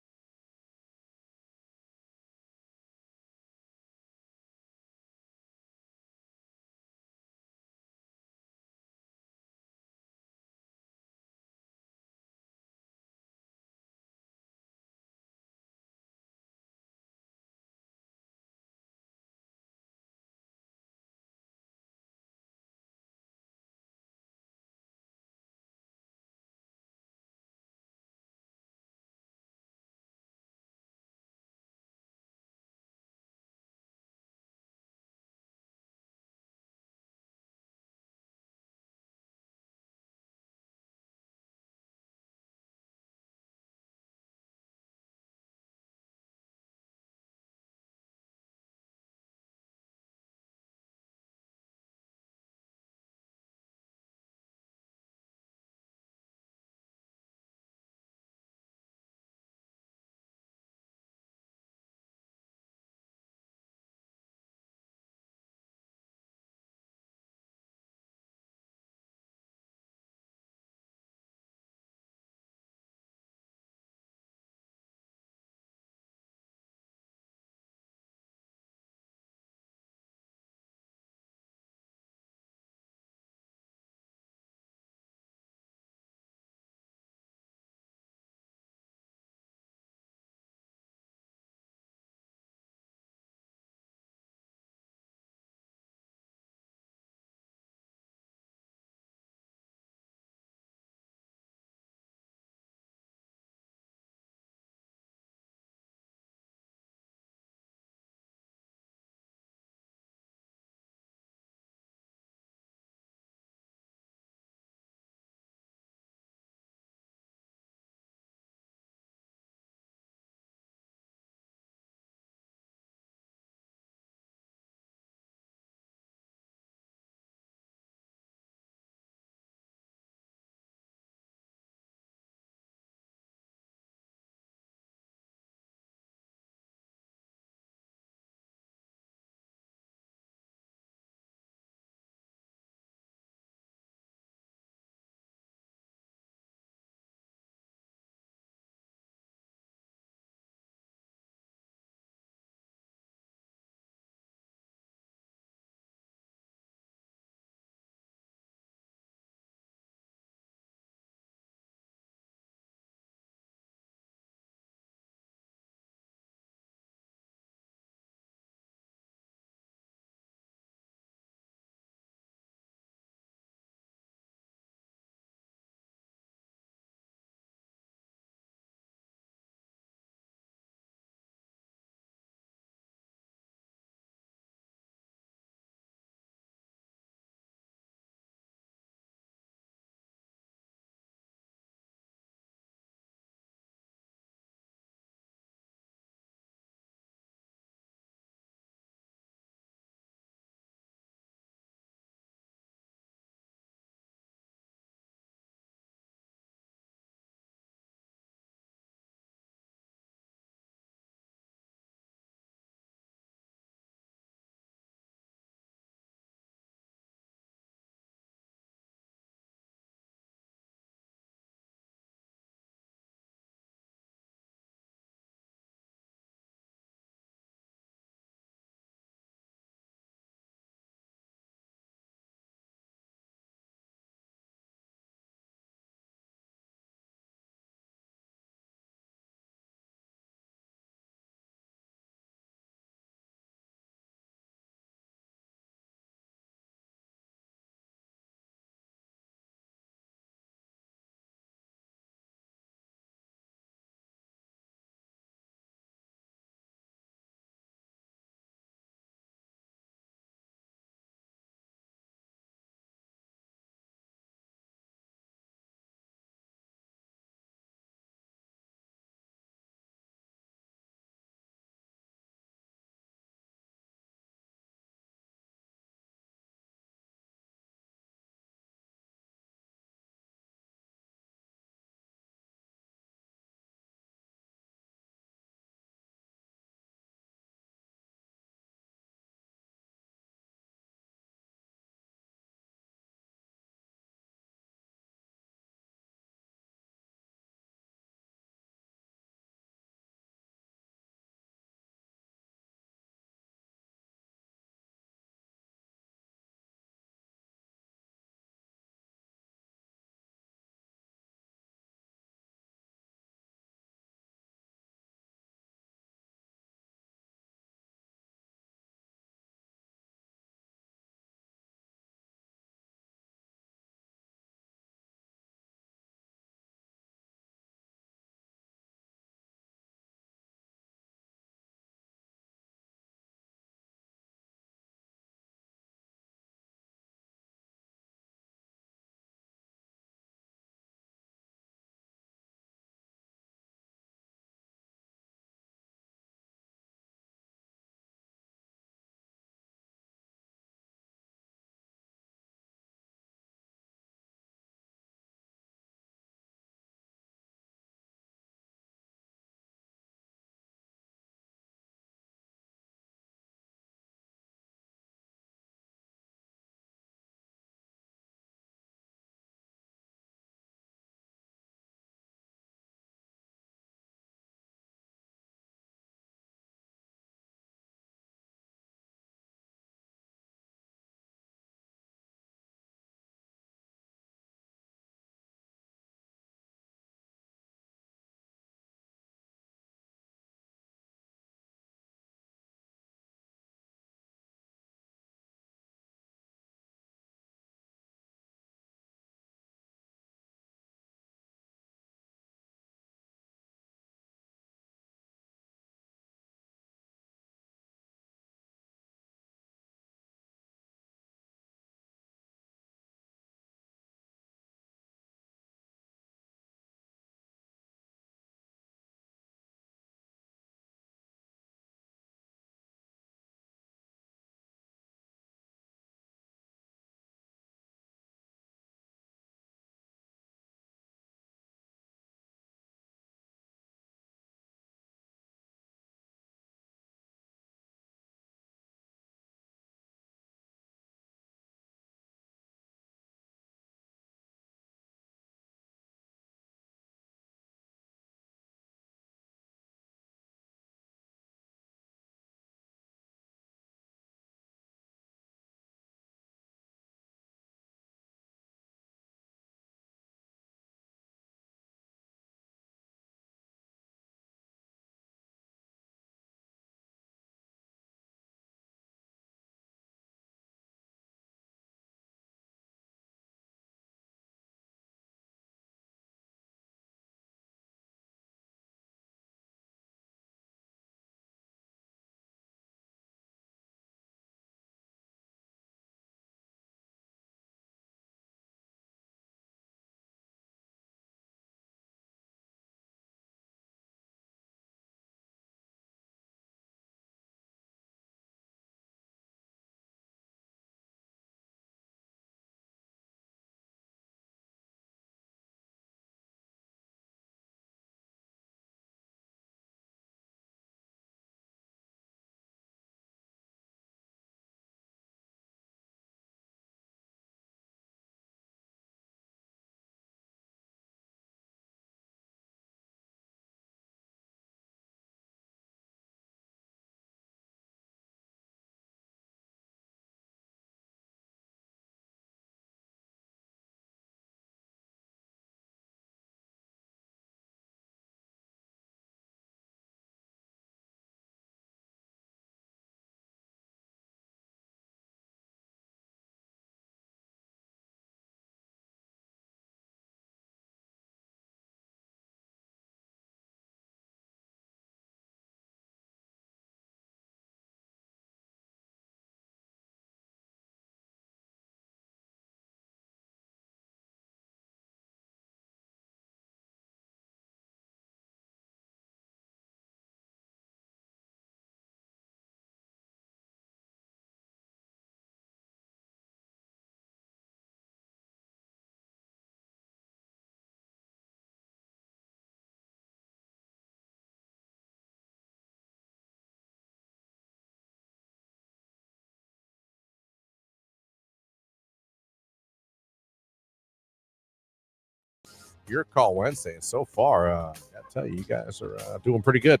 Your Call Wednesday. And so far, I gotta tell you guys are doing pretty good.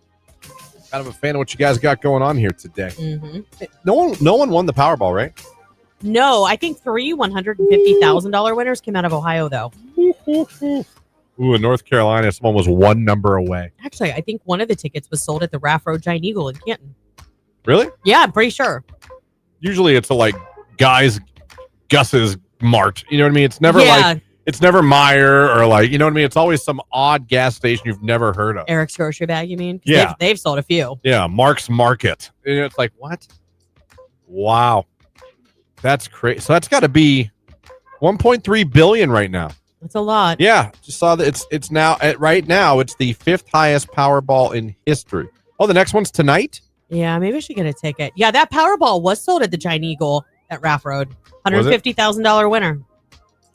Kind of a fan of what you guys got going on here today. Mm-hmm. No one won the Powerball, right? No, I think 3 $150,000 winners came out of Ohio, though. Ooh, in North Carolina, someone was one number away. Actually, I think one of the tickets was sold at the Raff Road Giant Eagle in Canton. Really? Yeah, I'm pretty sure. Usually it's a Gus's Mart. You know what I mean? It's never it's never Meyer or you know what I mean? It's always some odd gas station you've never heard of. Eric's Grocery Bag, you mean? 'Cause Yeah. They've sold a few. Yeah, Mark's Market. And it's like, what? Wow. That's crazy. So that's got to be 1.3 billion right now. That's a lot. Yeah, just saw that it's now right now it's the 5th highest Powerball in history. Oh, the next one's tonight? Yeah, maybe I should get a ticket. Yeah, that Powerball was sold at the Giant Eagle at Raff Road. $150,000 winner.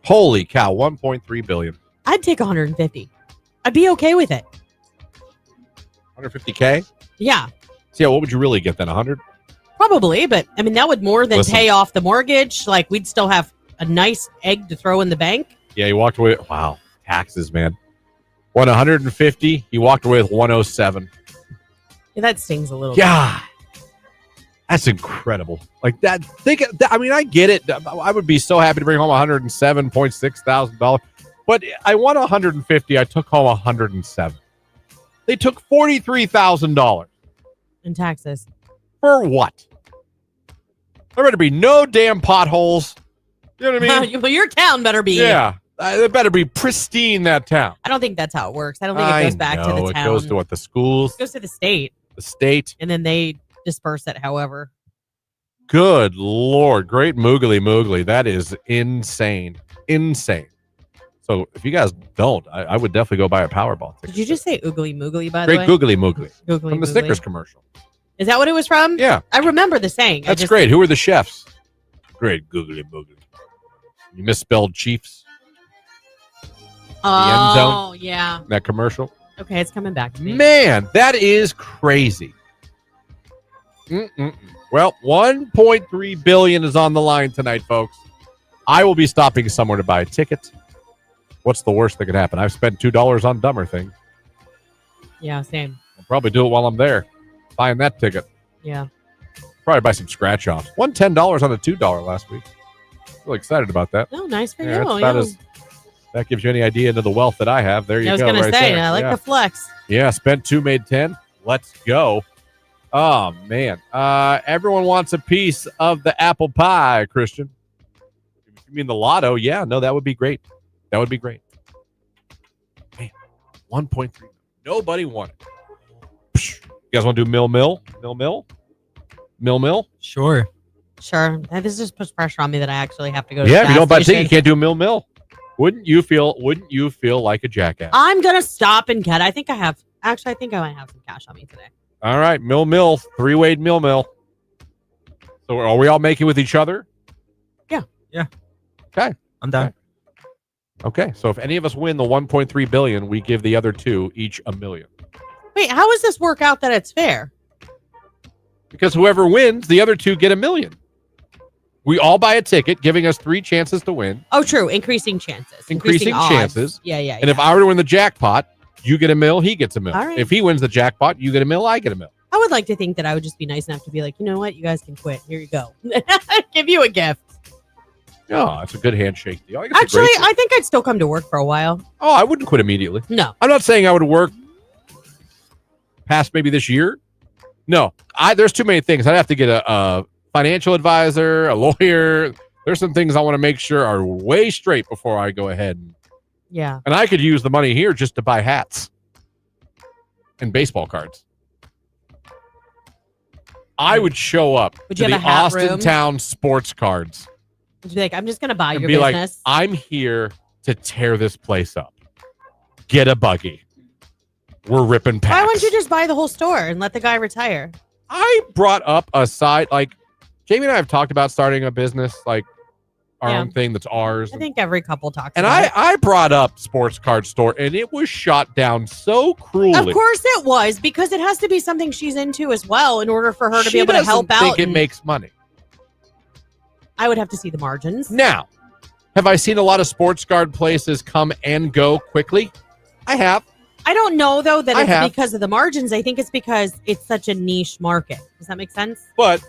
Holy cow, 1.3 billion. I'd take 150. I'd be okay with it. 150K? Yeah, So yeah, what would you really get then? 100? probably. But I mean, that would more than Listen. pay off the mortgage. We'd still have a nice egg to throw in the bank. Yeah, he walked away. Wow, taxes, man. Won 150. He walked away with 107. Yeah, that stings a little. Yeah, that's incredible. That. I mean, I get it. I would be so happy to bring home $107,600, but I won 150. I took home 107. They took $43,000 in taxes. for what? There better be no damn potholes. You know what I mean? Well, your town better be. Yeah. It better be pristine, that town. I don't think that's how it works. I don't think it goes back to the town. It goes to what? The schools? It goes to the state. The state? And then they disperse it however. Good Lord. Great moogly. That is insane. Insane. So if you guys don't, I would definitely go buy a Powerball ticket. Did you just say oogly moogly, by the way? Great googly moogly. Googly From the moogly. Snickers commercial. Is that what it was from? Yeah. I remember the saying. That's great. Who are the chefs? Great googly moogly. You misspelled Chiefs. end zone? Oh, yeah. That commercial. Okay, it's coming back to me. Man, that is crazy. Well, 1.3 billion is on the line tonight, folks. I will be stopping somewhere to buy a ticket. What's the worst that could happen? I've spent $2 on dumber things. Yeah, same. I'll probably do it while I'm there, buying that ticket. Yeah. Probably buy some scratch offs. Won $10 on a $2 last week. Really excited about that. Oh, nice for Yeah, you. that's Yeah. about as- that gives you any idea into the wealth that I have. There you go. I was going right to say, there. I like the flex. Yeah, spent 2, made 10. Let's go. Oh, man. Everyone wants a piece of the apple pie, Christian. If you mean the lotto, yeah, no, that would be great. That would be great. Man, 1.3. Nobody won it. You guys want to do mill? Sure. Sure. This just puts pressure on me that I actually have to go to Yeah, the if you gas don't buy a ticket, station. you can't do mill. Wouldn't you feel like a jackass? I'm going to stop and get. I think I might have some cash on me today. All right, mill, 3-way mill. So are we all making with each other? Yeah. Okay. I'm done. Okay, so if any of us win the 1.3 billion, we give the other two each $1 million. Wait, how does this work out that it's fair? Because whoever wins, the other two get $1 million. We all buy a ticket, giving us 3 chances to win. Oh, true. Increasing chances. Increasing odds. chances. Yeah. And if I were to win the jackpot, you get $1 million, he gets $1 million. All right. If he wins the jackpot, you get $1 million, I get $1 million. I would like to think that I would just be nice enough to be like, you know what? You guys can quit. Here you go. Give you a gift. Oh, that's a good handshake deal. I think it's a Actually, great deal. I think I'd still come to work for a while. Oh, I wouldn't quit immediately. No. I'm not saying I would work past maybe this year. No, there's too many things. I'd have to get a financial advisor, a lawyer. There's some things I want to make sure are way straight before I go ahead. Yeah. And I could use the money here just to buy hats and baseball cards. I would show up Would to you the have a hat Austin room? Town sports cards Would you be like, I'm just going to buy and your be like, business? I'm here to tear this place up. Get a buggy. We're ripping packs. Why wouldn't you just buy the whole store and let the guy retire? I brought up a side, Jamie and I have talked about starting a business, our Yeah. own thing that's ours. I think every couple talks And about it. I brought up sports card store, and it was shot down so cruelly. Of course it was, because it has to be something she's into as well in order for her to be able to help I out. think it and makes money. I would have to see the margins. Now, Have I seen a lot of sports card places come and go quickly? I have. I don't know, though, that I it's have. because of the margins. I think it's because it's such a niche market. Does that make sense? But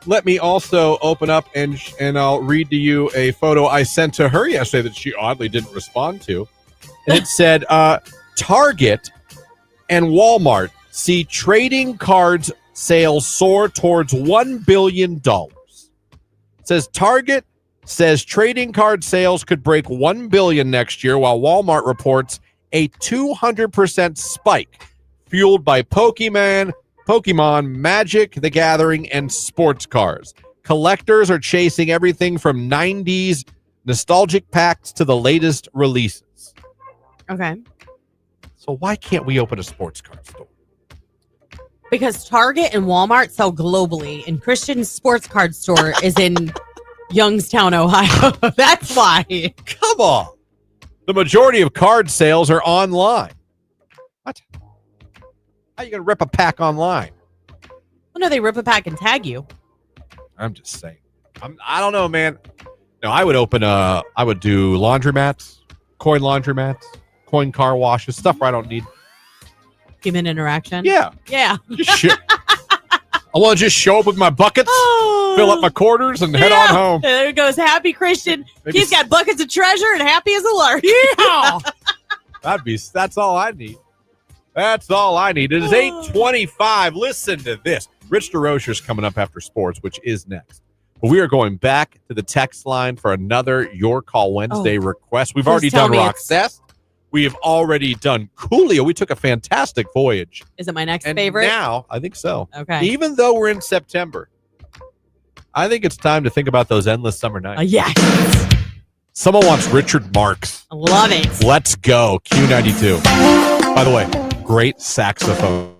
let me also open up and I'll read to you a photo I sent to her yesterday that she oddly didn't respond to. And it said, Target and Walmart see trading cards sales soar towards $1 billion. It says Target says trading card sales could break $1 billion next year, while Walmart reports a 200% spike fueled by Pokemon, Magic, The Gathering, and sports cars. Collectors are chasing everything from 90s nostalgic packs to the latest releases. Okay. So why can't we open a sports card store? Because Target and Walmart sell globally, and Christian's sports card store is in Youngstown, Ohio. That's why. Come on. The majority of card sales are online. What? How are you going to rip a pack online? Well, no, they rip a pack and tag you. I'm just saying. I don't know, man. No, I would do laundromats, coin car washes, stuff where I don't need. Human interaction. Yeah. Yeah. I want to just show up with my buckets, fill up my quarters, and head on home. There goes Happy Christian. Maybe He's got buckets of treasure and happy as a lark. Yeah. That's all I need. That's all I need. It is 8:25. Listen to this. Rich DeRocher's coming up after sports, which is next. But we are going back to the text line for another Your Call Wednesday request. We've already done Roxette. We have already done Coolio. We took a fantastic voyage. Is it my next and favorite? Now, I think so. Okay. Even though we're in September, I think it's time to think about those endless summer nights. Yes. Someone wants Richard Marx. I love it. Let's go. Q92. By the way, great saxophone.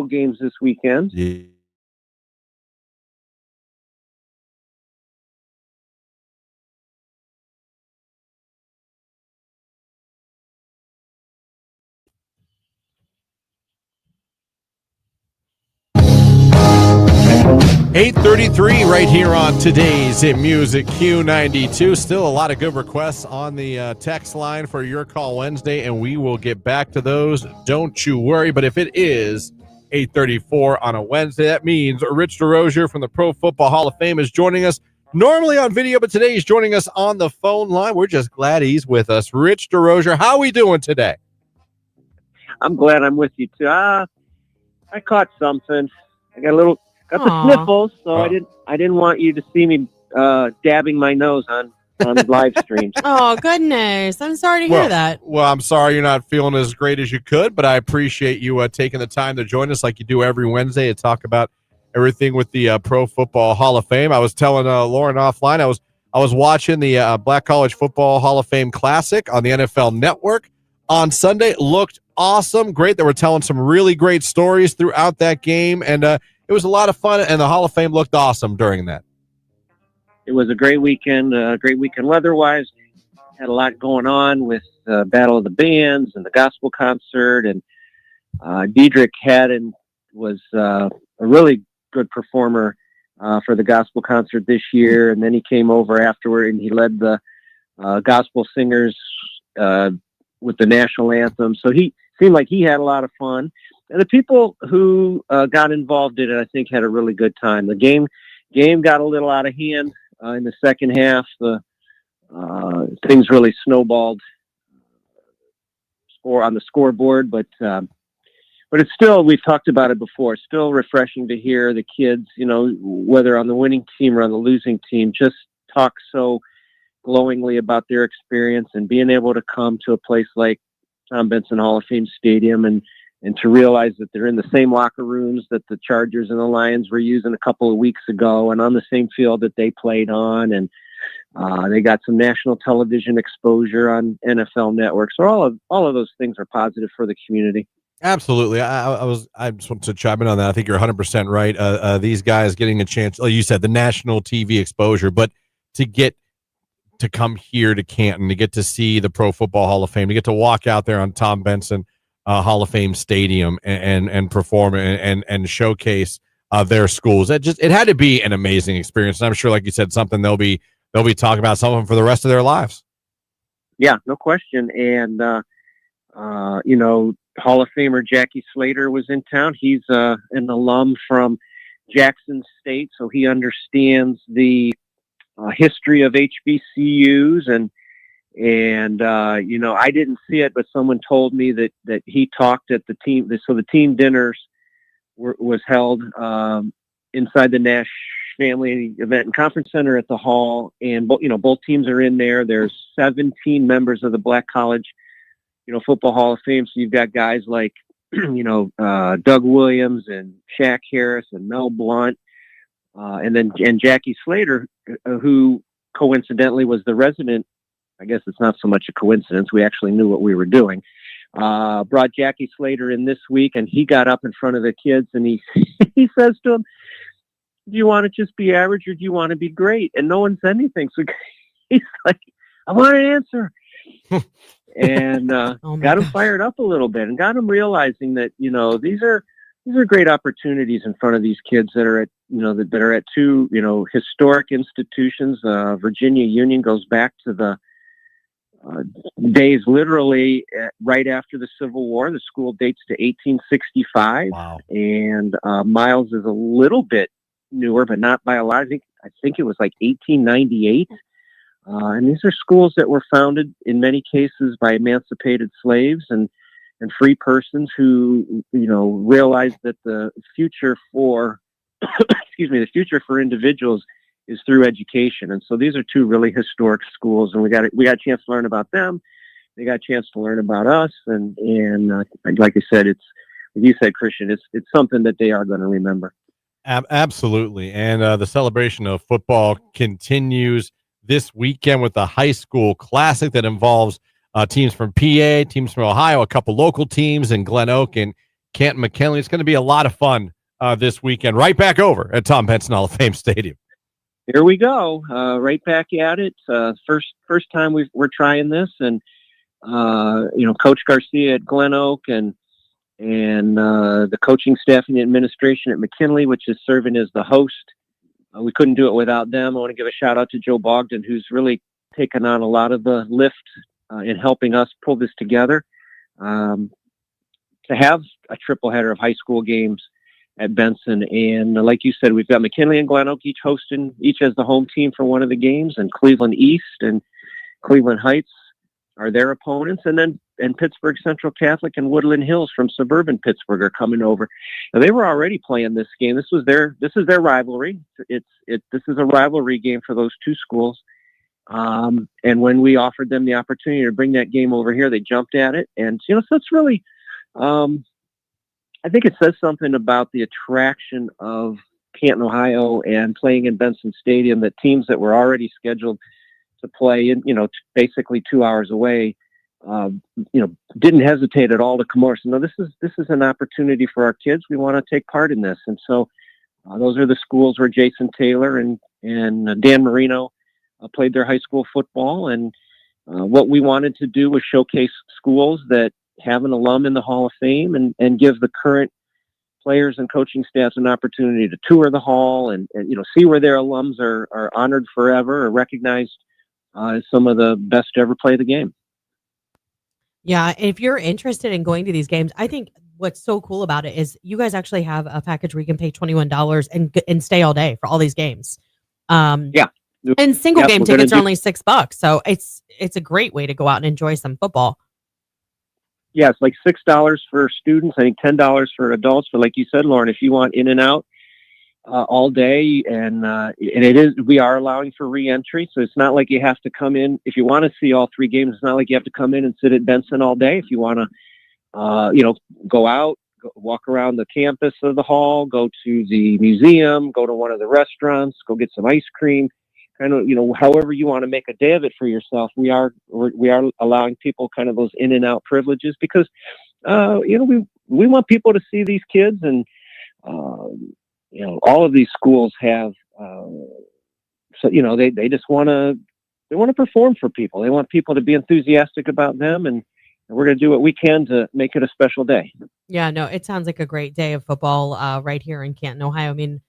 Games this weekend. Yeah. 8:33 right here on today's Hit Music Q92. Still a lot of good requests on the text line for Your Call Wednesday, and we will get back to those. Don't you worry. But if it is 8:34 on a Wednesday, that means Rich DeRozier from the Pro Football Hall of Fame is joining us. Normally on video, but today he's joining us on the phone line. We're just glad he's with us. Rich DeRozier, how are we doing today? I'm glad I'm with you too. I caught something. I got the sniffles, so I didn't want you to see me dabbing my nose on live streams. Oh goodness, I'm sorry to hear that. Well, I'm sorry you're not feeling as great as you could, but I appreciate you taking the time to join us like you do every Wednesday to talk about everything with the Pro Football Hall of Fame. I was telling Lauren offline, I was watching the Black College Football Hall of Fame Classic on the NFL Network on Sunday. It looked awesome, great. They were telling some really great stories throughout that game, and it was a lot of fun, and the Hall of Fame looked awesome during that. It was a great weekend weather-wise. Had a lot going on with the Battle of the Bands and the gospel concert, and Diedrich Haddon was a really good performer for the gospel concert this year, and then he came over afterward and he led the gospel singers with the national anthem. So he seemed like he had a lot of fun. And the people who got involved in it, I think, had a really good time. The game got a little out of hand in the second half. Things really snowballed on the scoreboard, but it's still, we've talked about it before, still refreshing to hear the kids, whether on the winning team or on the losing team, just talk so glowingly about their experience and being able to come to a place like Tom Benson Hall of Fame Stadium and to realize that they're in the same locker rooms that the Chargers and the Lions were using a couple of weeks ago and on the same field that they played on. And they got some national television exposure on NFL Network. So all of those things are positive for the community. Absolutely. I just want to chime in on that. I think you're 100% right. These guys getting a chance, like you said, the national TV exposure, but to get to come here to Canton, to get to see the Pro Football Hall of Fame, to get to walk out there on Tom Benson Hall of Fame Stadium and perform and showcase their schools. It had to be an amazing experience. And I'm sure, like you said, something they'll be they'll be talking about some of them for the rest of their lives. Yeah, no question. And, Hall of Famer Jackie Slater was in town. He's an alum from Jackson State, so he understands the history of HBCUs. And I didn't see it, but someone told me that he talked at the team. So the team dinners was held inside the Nash Family Event and Conference Center at the Hall, and both teams are in there. There's 17 members of the Black College, Football Hall of Fame. So you've got guys like, Doug Williams and Shaq Harris and Mel Blount, and Jackie Slater, who coincidentally was the resident. I guess it's not so much a coincidence. We actually knew what we were doing. Brought Jackie Slater in this week, and he got up in front of the kids and he he says to them, "Do you want to just be average or do you want to be great?" And no one said anything. So he's like, "I want an answer." And got him fired up a little bit and got him realizing that, these are great opportunities in front of these kids that are at, that are at two, historic institutions. Virginia Union goes back to the days literally right after the Civil War. The school dates to 1865. Wow. And Miles is a little bit newer, but not by a lot. I think it was like 1898. And these are schools that were founded in many cases by emancipated slaves and free persons who, realized that the future for, the future for individuals is through education. And so these are two really historic schools, and we got a chance to learn about them. They got a chance to learn about us. And like I said, like you said, Christian, it's something that they are going to remember. Absolutely. And the celebration of football continues this weekend with the high school classic that involves teams from PA, teams from Ohio, a couple local teams in Glen Oak and Canton McKinley. It's going to be a lot of fun this weekend, right back over at Tom Benson Hall of Fame Stadium. Here we go, right back at it. First time we're trying this, and Coach Garcia at Glen Oak and the coaching staff and the administration at McKinley, which is serving as the host. We couldn't do it without them. I want to give a shout out to Joe Bogdan, who's really taken on a lot of the lift in helping us pull this together. To have a triple header of high school games at Benson, and like you said, we've got McKinley and Glen Oak each as the home team for one of the games, and Cleveland East and Cleveland Heights are their opponents, and Pittsburgh Central Catholic and Woodland Hills from suburban Pittsburgh are coming over. Now, they were already playing this game. This is their rivalry. This is a rivalry game for those two schools. And when we offered them the opportunity to bring that game over here, they jumped at it. And so it's really, I think it says something about the attraction of Canton, Ohio, and playing in Benson Stadium, that teams that were already scheduled to play in, basically 2 hours away, didn't hesitate at all to come over. So no, this is an opportunity for our kids. We want to take part in this. And so those are the schools where Jason Taylor and Dan Marino played their high school football. And what we wanted to do was showcase schools that have an alum in the Hall of Fame and give the current players and coaching staffs an opportunity to tour the hall and see where their alums are honored forever or recognized as some of the best to ever play the game. Yeah, if you're interested in going to these games, I think what's so cool about it is you guys actually have a package where you can pay $21 and stay all day for all these games. Yeah. And single game tickets are only $6. So it's a great way to go out and enjoy some football. Yeah, it's like $6 for students. I think $10 for adults. But like you said, Lauren, if you want in and out all day, and we are allowing for re-entry, so it's not like you have to come in if you want to see all three games. It's not like you have to come in and sit at Benson all day. If you want to, go out, walk around the campus of the hall, go to the museum, go to one of the restaurants, go get some ice cream. Kind of, however you want to make a day of it for yourself. We are allowing people kind of those in and out privileges because, we want people to see these kids, and all of these schools have, they just want to perform for people. They want people to be enthusiastic about them, and we're going to do what we can to make it a special day. Yeah, no, it sounds like a great day of football right here in Canton, Ohio. I mean,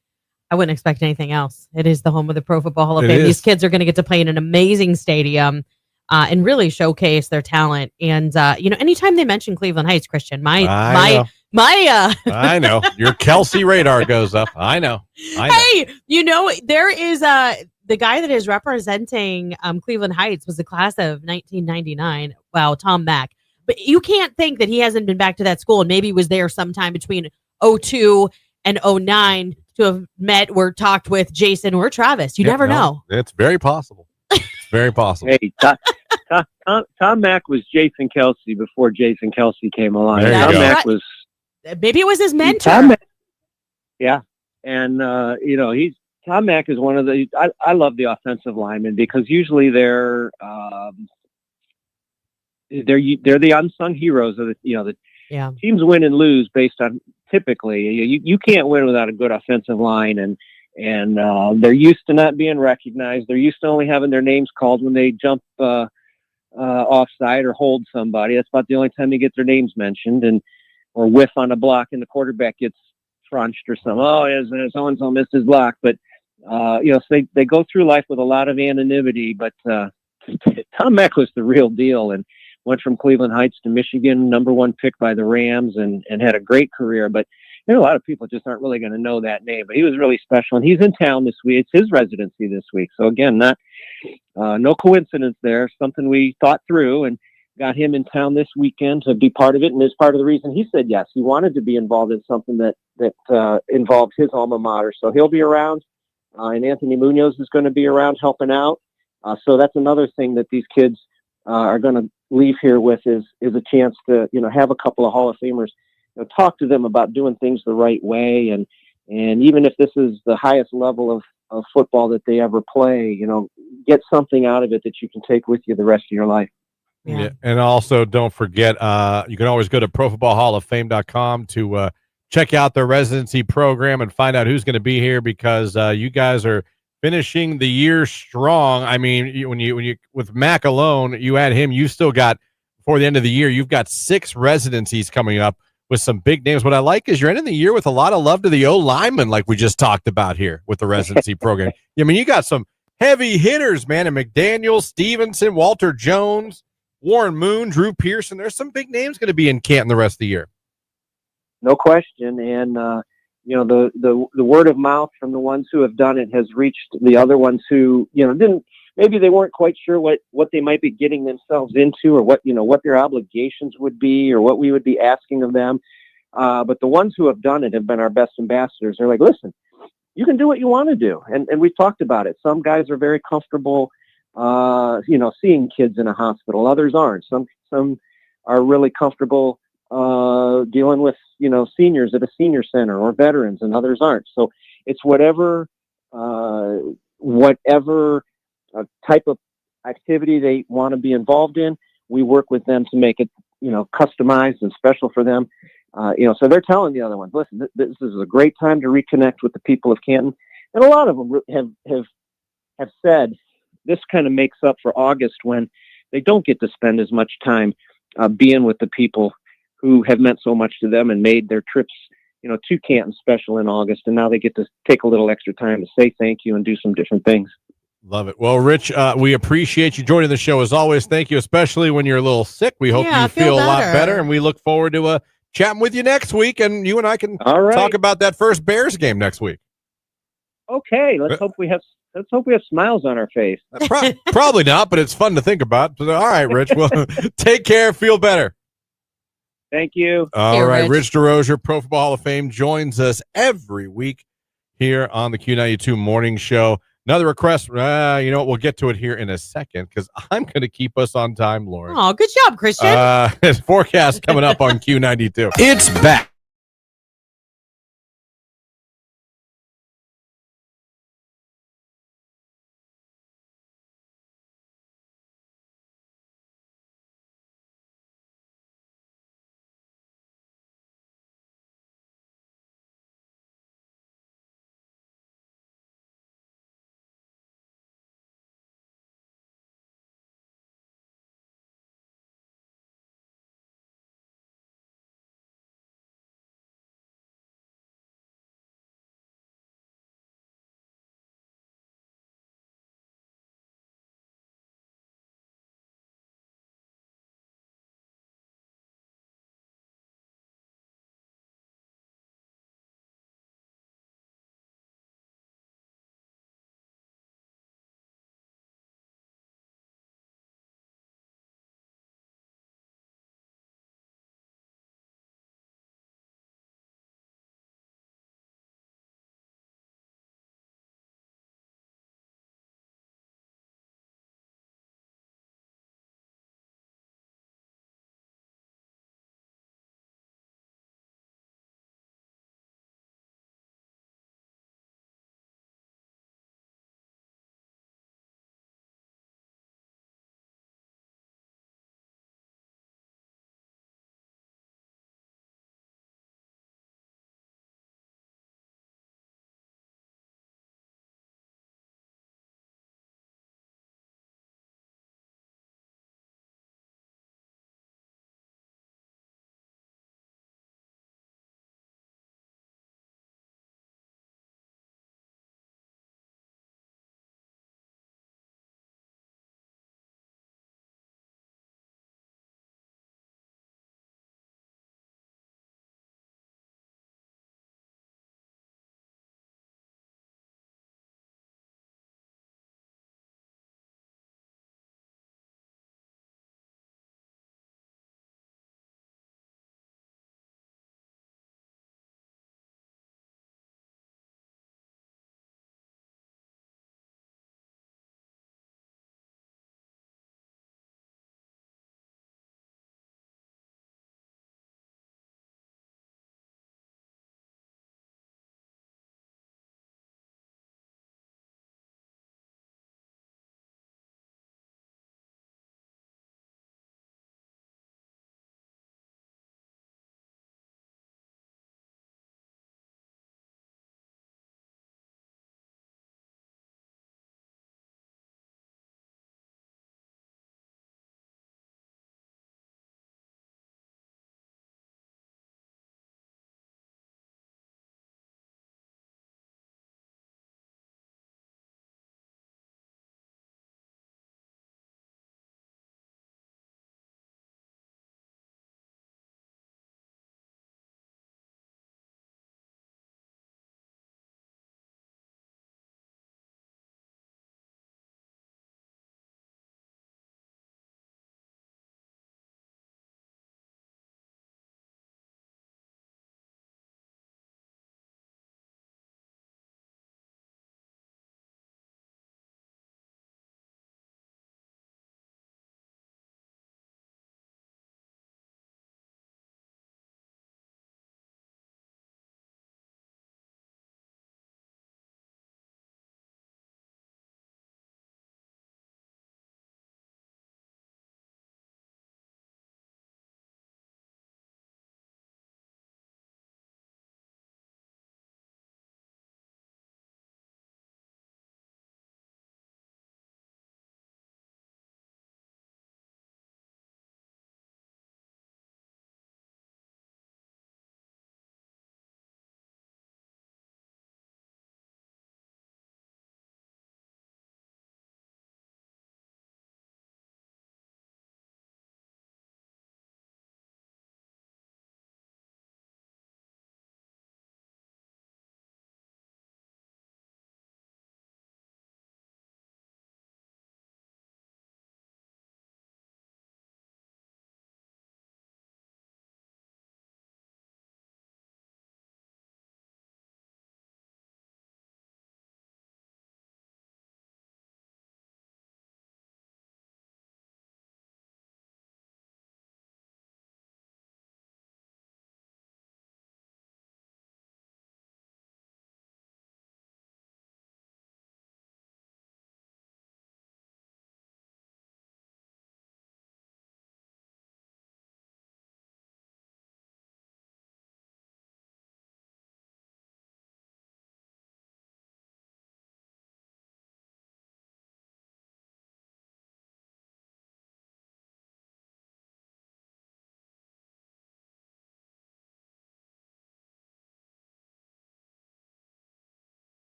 I wouldn't expect anything else. It is the home of the Pro Football Hall of It Fame. is. These kids are going to get to play in an amazing stadium and really showcase their talent. And anytime they mention Cleveland Heights, Christian, I know. Your Kelsey radar goes up. I know. Hey, there is the guy that is representing Cleveland Heights was the class of 1999. Wow, Tom Mack. But you can't think that he hasn't been back to that school and maybe was there sometime between '02 and '09 to have met or talked with Jason or Travis. You never know. It's very possible. It's very possible. Hey, Tom Mack was Jason Kelsey before Jason Kelsey came along. There you Tom go. Mack was Maybe it was his mentor. Tom Mack, yeah, and Tom Mack is one of the. I love the offensive linemen because usually they're the unsung heroes of the teams win and lose based on typically you can't win without a good offensive line and they're used to not being recognized. They're used to only having their names called when they jump offside or hold somebody. That's about the only time they get their names mentioned or whiff on a block and the quarterback gets crunched or something. Oh, so-and-so missed his block. But, so they go through life with a lot of anonymity, but Tom Mack was the real deal and went from Cleveland Heights to Michigan, #1 pick by the Rams and had a great career. But a lot of people just aren't really going to know that name, but he was really special. And he's in town this week. It's his residency this week. So again, no coincidence there. Something we thought through and got him in town this weekend to be part of it. And it's part of the reason he said yes. He wanted to be involved in something that involved his alma mater. So he'll be around. And Anthony Munoz is going to be around helping out. So that's another thing that these kids are going to leave here with is a chance to, have a couple of Hall of Famers, talk to them about doing things the right way. And even if this is the highest level of football that they ever play, get something out of it that you can take with you the rest of your life. Yeah. And also don't forget, you can always go to profootballhalloffame.com to check out their residency program and find out who's going to be here because you guys are finishing the year strong. I mean, when you with Mac alone, you add him, you still got before the end of the year, you've got 6 residencies coming up with some big names. What I like is you're ending the year with a lot of love to the O-linemen, like we just talked about here with the residency program. I mean, you got some heavy hitters, man, and McDaniel, Stevenson, Walter Jones, Warren Moon, Drew Pearson. There's some big names going to be in Canton the rest of the year. No question. And, the word of mouth from the ones who have done it has reached the other ones who, maybe they weren't quite sure what they might be getting themselves into or what their obligations would be or what we would be asking of them. But the ones who have done it have been our best ambassadors. They're like, listen, you can do what you want to do. And we've talked about it. Some guys are very comfortable, seeing kids in a hospital. Others aren't. Some are really comfortable dealing with, seniors at a senior center or veterans, and others aren't. So it's whatever type of activity they want to be involved in. We work with them to make it, customized and special for them. So they're telling the other ones, listen, this is a great time to reconnect with the people of Canton. And a lot of them have said this kind of makes up for August when they don't get to spend as much time being with the people who have meant so much to them and made their trips, to Canton special in August. And now they get to take a little extra time to say thank you and do some different things. Love it. Well, Rich, we appreciate you joining the show as always. Thank you, especially when you're a little sick. We hope you feel a lot better, and we look forward to chatting with you next week, and you and I can talk about that first Bears game next week. Okay, let's hope we have smiles on our face. Probably not, but it's fun to think about. So, all right, Rich. Well, take care. Feel better. Thank you. All right, Rich DeRozier, Pro Football Hall of Fame, joins us every week here on the Q92 Morning Show. Another request. We'll get to it here in a second because I'm going to keep us on time, Lauren. Oh, good job, Christian. Forecast coming up on Q92. It's back.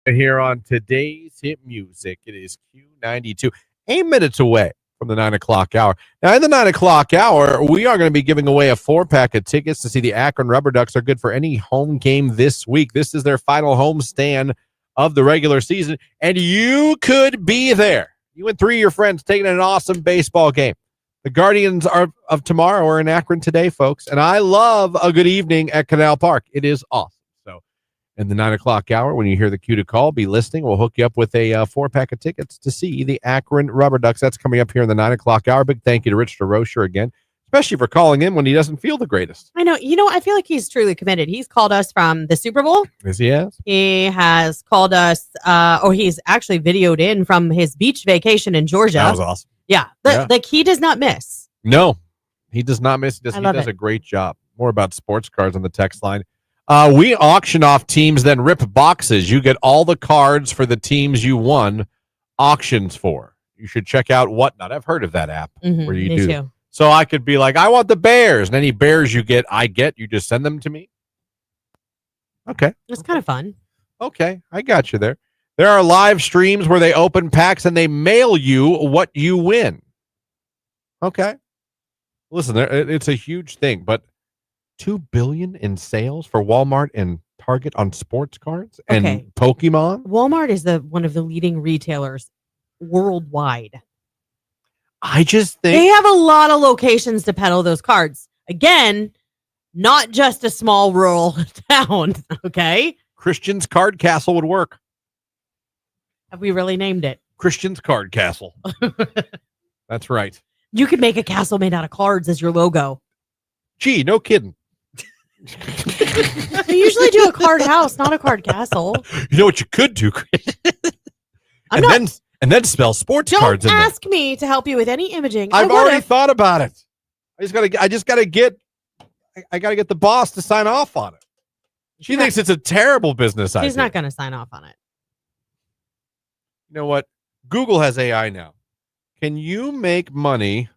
Here on today's hit music, it is Q92, 8 minutes away from the 9 o'clock hour. Now, in the 9 o'clock hour, we are going to be giving away a 4-pack of tickets to see the Akron Rubber Ducks. Are good for any home game this week. This is their final home stand of the regular season, and you could be there. You and 3 of your friends taking an awesome baseball game. The Guardians of tomorrow are in Akron today, folks, and I love a good evening at Canal Park. It is awesome. So, in the 9 o'clock hour, when you hear the cue to call, be listening. We'll hook you up with a 4-pack of tickets to see the Akron Rubber Ducks. That's coming up here in the 9 o'clock hour. Big thank you to Rich DeRocher again, especially for calling in when he doesn't feel the greatest. I know. I feel like he's truly committed. He's called us from the Super Bowl. Yes, he has. He has called us, or he's actually videoed in from his beach vacation in Georgia. That was awesome. Yeah. Like he does not miss. No, he does not miss. He does a great job. More about sports cards on the text line. We auction off teams, then rip boxes. You get all the cards for the teams you won auctions for. You should check out Whatnot. I've heard of that app where you me do. Too. So I could be like, I want the Bears, and any Bears you just send them to me. Okay. It's kind of fun. Okay, I got you there. There are live streams where they open packs and they mail you what you win. Okay. Listen, it's a huge thing, but $2 billion in sales for Walmart and Target on sports cards and Pokemon. Walmart is one of the leading retailers worldwide. I just think they have a lot of locations to peddle those cards. Again, not just a small rural town. Okay. Christian's Card Castle would work. Have we really named it? Christian's Card Castle. That's right. You could make a castle made out of cards as your logo. Gee, no kidding. They usually do a card house, not a card castle. You know what you could do, Chris? and then spell sports cards in there. Don't ask me to help you with any imaging. I've already thought about it. I just gotta get the boss to sign off on it. She thinks it's a terrible business idea. She's not gonna sign off on it. You know what? Google has AI now. Can you make money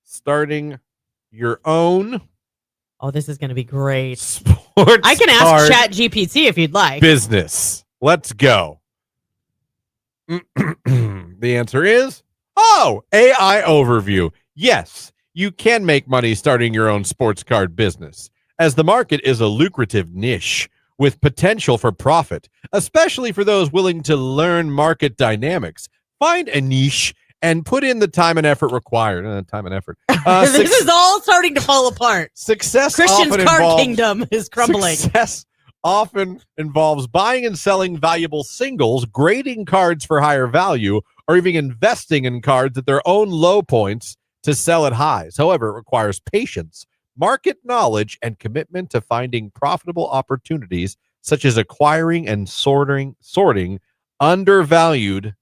starting your own? Oh, this is going to be great. Sports I can ask ChatGPT if you'd like. Business. Let's go. The answer is, AI overview. Yes, you can make money starting your own sports card business, as the market is a lucrative niche with potential for profit, especially for those willing to learn market dynamics. Find a niche and put in the time and effort required. Time and effort. This is all starting to fall apart. Christian's card kingdom is crumbling. Success often involves buying and selling valuable singles, grading cards for higher value, or even investing in cards at their own low points to sell at highs. However, it requires patience, market knowledge, and commitment to finding profitable opportunities, such as acquiring and sorting undervalued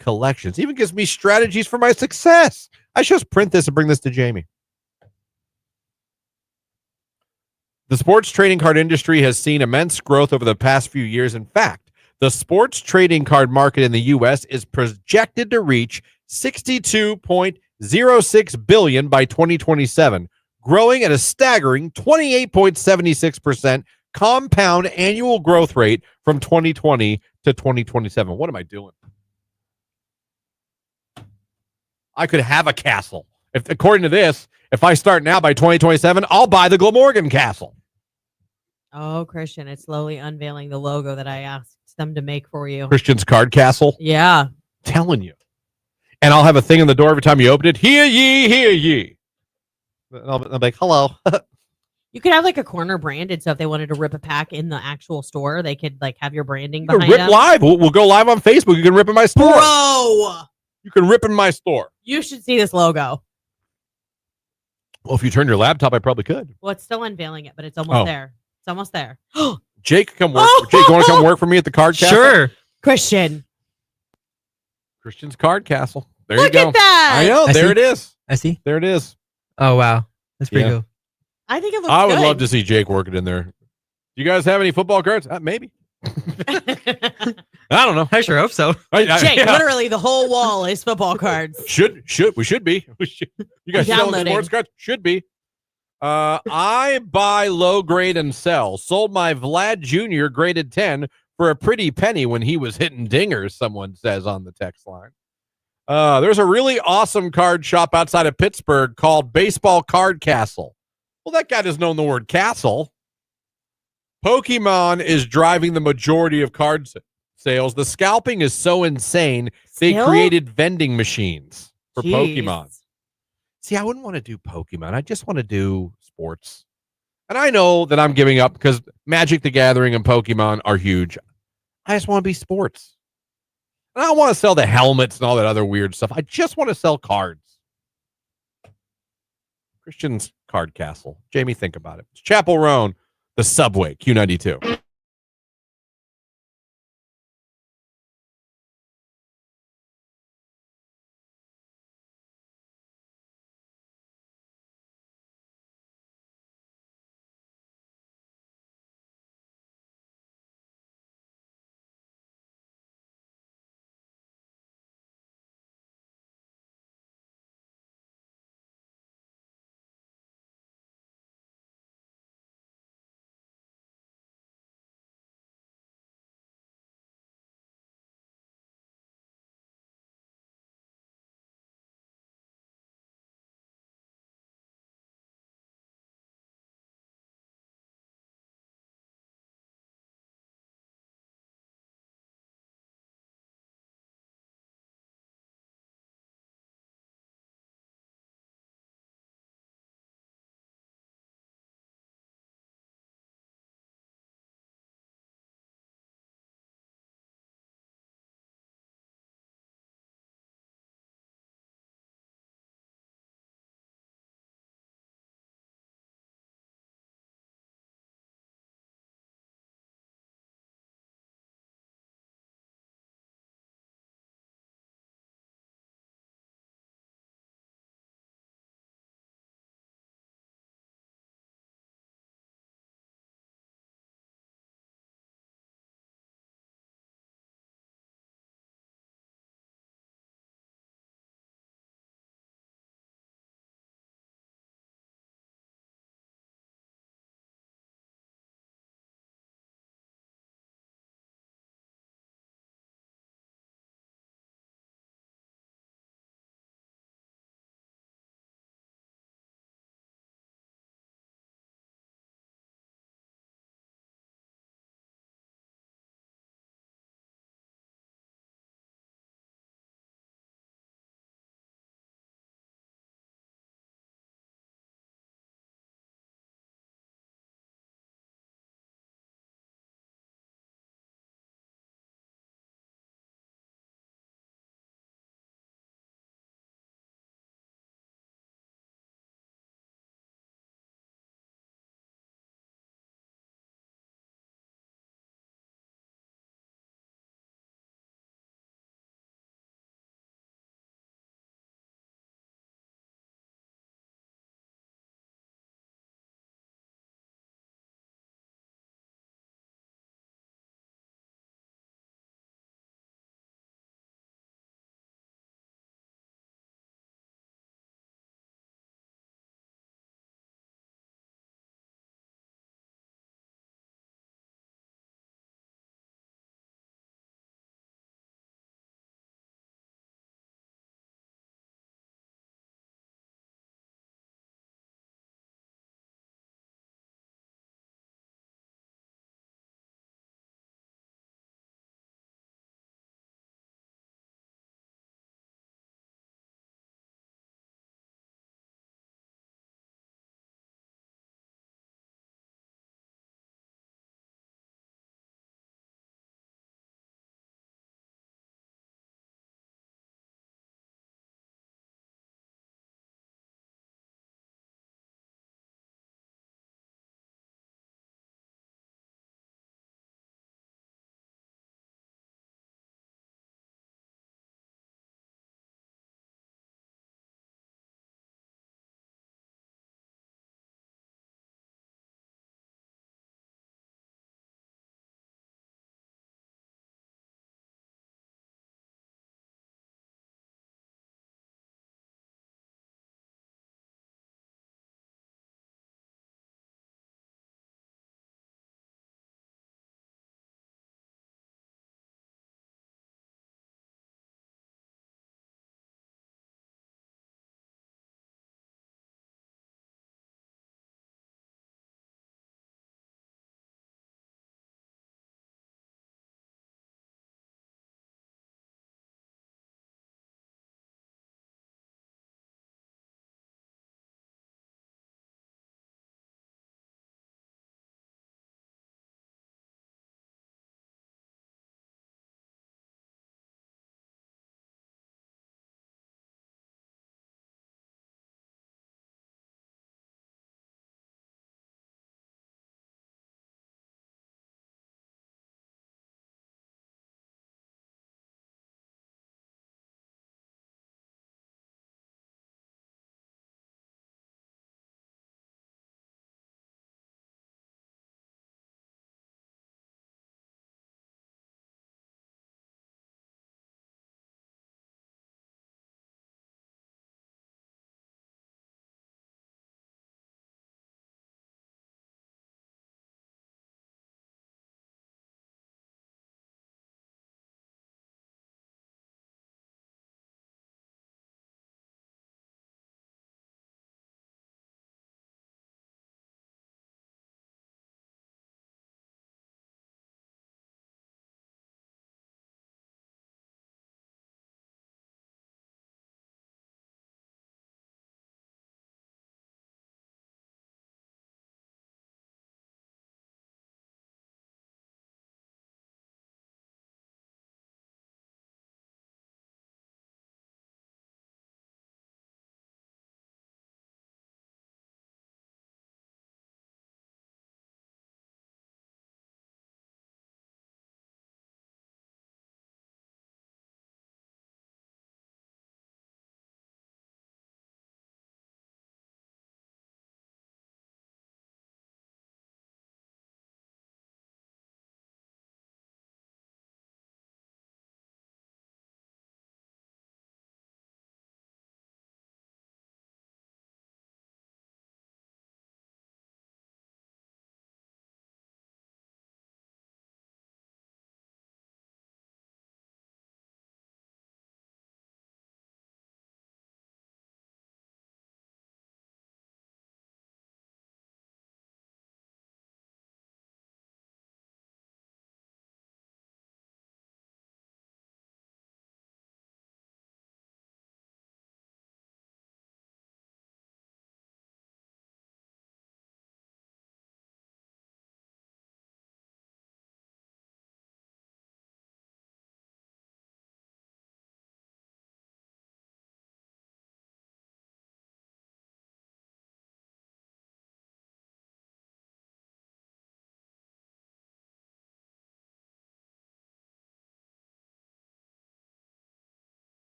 collections. Even gives me strategies for my success. I should just print this and bring this to Jamie. The sports trading card industry has seen immense growth over the past few years. In fact, the sports trading card market in the U.S. is projected to reach $62.06 billion by 2027, growing at a staggering 28.76% compound annual growth rate from 2020 to 2027. What am I doing? I could have a castle. According to this, if I start now by 2027, I'll buy the Glamorgan Castle. Oh, Christian, it's slowly unveiling the logo that I asked them to make for you. Christian's Card Castle? Yeah. I'm telling you. And I'll have a thing on the door every time you open it. Hear ye, hear ye. I'll be like, hello. You could have like a corner branded, so if they wanted to rip a pack in the actual store, they could like have your branding behind rip them. Live. We'll go live on Facebook. You can rip in my store. Bro! You can rip in my store. You should see this logo. Well, if you turn your laptop, I probably could. Well, it's still unveiling it, but it's almost there. It's almost there. Jake, come work. Jake, you want to come work for me at the Card Castle? Sure. Christian's Card Castle. There Look you go. at that. I know. There it is. I see. There it is. Oh, wow. That's pretty Yeah. cool. I think it looks I would good. love to see Jake working in there. You guys have any football cards? Maybe. I don't know. I sure hope so. Jake, literally the whole wall is football cards. We should be. You guys selling Downloading. sports cards? Should be. I buy low grade and sell. Sold my Vlad Jr. graded 10 for a pretty penny when he was hitting dingers, someone says on the text line. There's a really awesome card shop outside of Pittsburgh called Baseball Card Castle. Well, that guy doesn't know the word castle. Pokemon is driving the majority of card sales. The scalping is so insane, they Still? created vending machines for Jeez. Pokemon. See, I wouldn't want to do Pokemon. I just want to do sports. And I know that I'm giving up because Magic the Gathering and Pokemon are huge. I just want to be sports. And I don't want to sell the helmets and all that other weird stuff. I just want to sell cards. Christian's Card Castle. Jamie, think about it. It's Chapel Roan, the Subway, Q92.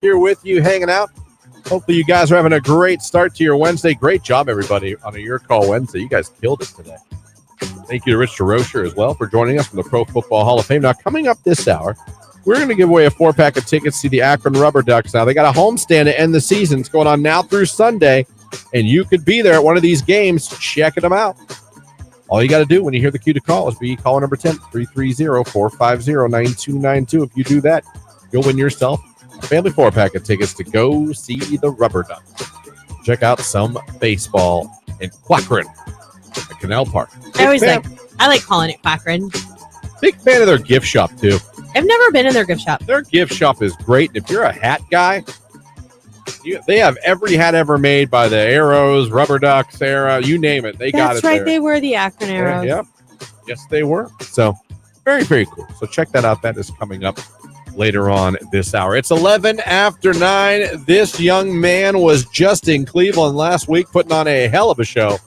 here with you, hanging out. Hopefully you guys are having a great start to your Wednesday. Great job, everybody, on a Your Call Wednesday. You guys killed it today. Thank you to Rich DeRocher as well for joining us from the Pro Football Hall of Fame. Now, coming up this hour, we're going to give away a 4-pack of tickets to the Akron Rubber Ducks. Now, they got a homestand to end the season. It's going on now through Sunday, and you could be there at one of these games checking them out. All you got to do when you hear the cue to call is be caller number 10, 330-450-9292. If you do that, you'll win yourself a family 4-pack of tickets to go see the Rubber Ducks. Check out some baseball in Akron at Canal Park. I like calling it Quackrin. Big fan of their gift shop, too. I've never been in their gift shop. Their gift shop is great. If you're a hat guy, they have every hat ever made by the Arrows, Rubber Ducks era, you name it. They got it. That's right. There. They were the Akron Arrows. Yep. Yes, they were. So very, very cool. So check that out. That is coming up later on this hour. It's 11 after 9. This young man was just in Cleveland last week putting on a hell of a show.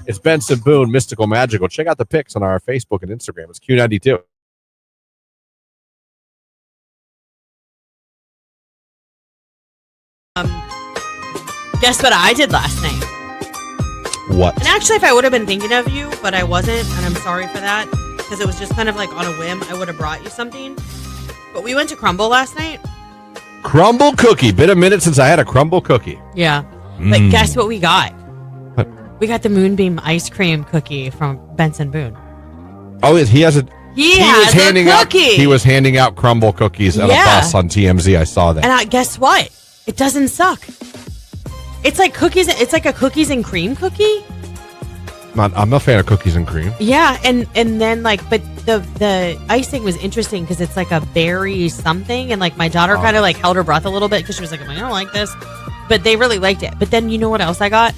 It's Benson Boone, Mystical Magical. Check out the pics on our Facebook and Instagram. It's Q92. Guess what I did last night? What? And actually, if I would have been thinking of you, but I wasn't, and I'm sorry for that, because it was just kind of like on a whim, I would have brought you something. But we went to Crumble last night. Crumble cookie. Been a minute since I had a crumble cookie. Yeah. But guess what we got? What? We got the Moonbeam ice cream cookie from Benson Boone. Oh, he has a... He was handing out. He was handing out crumble cookies at a bus on TMZ. I saw that. And guess what? It doesn't suck. It's like cookies. It's like a cookies and cream cookie. I'm a fan of cookies and cream. Yeah, and then like, but the icing was interesting because it's like a berry something, and like my daughter kind of like held her breath a little bit because she was like, I don't like this, but they really liked it. But then you know what else I got?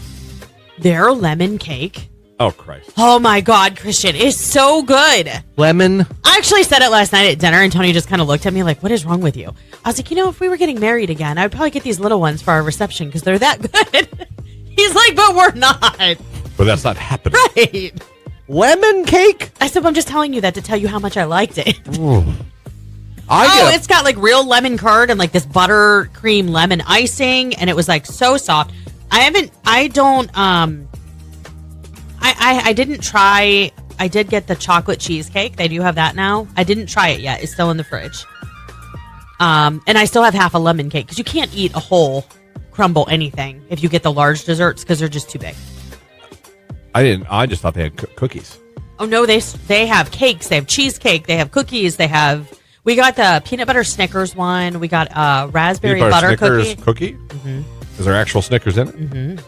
Their lemon cake. Oh, Christ. Oh, my God, Christian. It's so good. Lemon. I actually said it last night at dinner, and Tony just kind of looked at me like, what is wrong with you? I was like, if we were getting married again, I'd probably get these little ones for our reception because they're that good. He's like, but we're not. But that's not happening. Right. Lemon cake? I said, well, I'm just telling you that to tell you how much I liked it. It's got like real lemon curd and like this buttercream lemon icing, and it was like so soft. I didn't try. I did get the chocolate cheesecake. They do have that now. I didn't try it yet. It's still in the fridge. And I still have half a lemon cake because you can't eat a whole crumble anything if you get the large desserts because they're just too big. I just thought they had cookies. Oh no, they have cakes. They have cheesecake. They have cookies. We got the peanut butter Snickers one. We got raspberry butter Snickers cookie. Mm-hmm. Is there actual Snickers in it? Mm-hmm.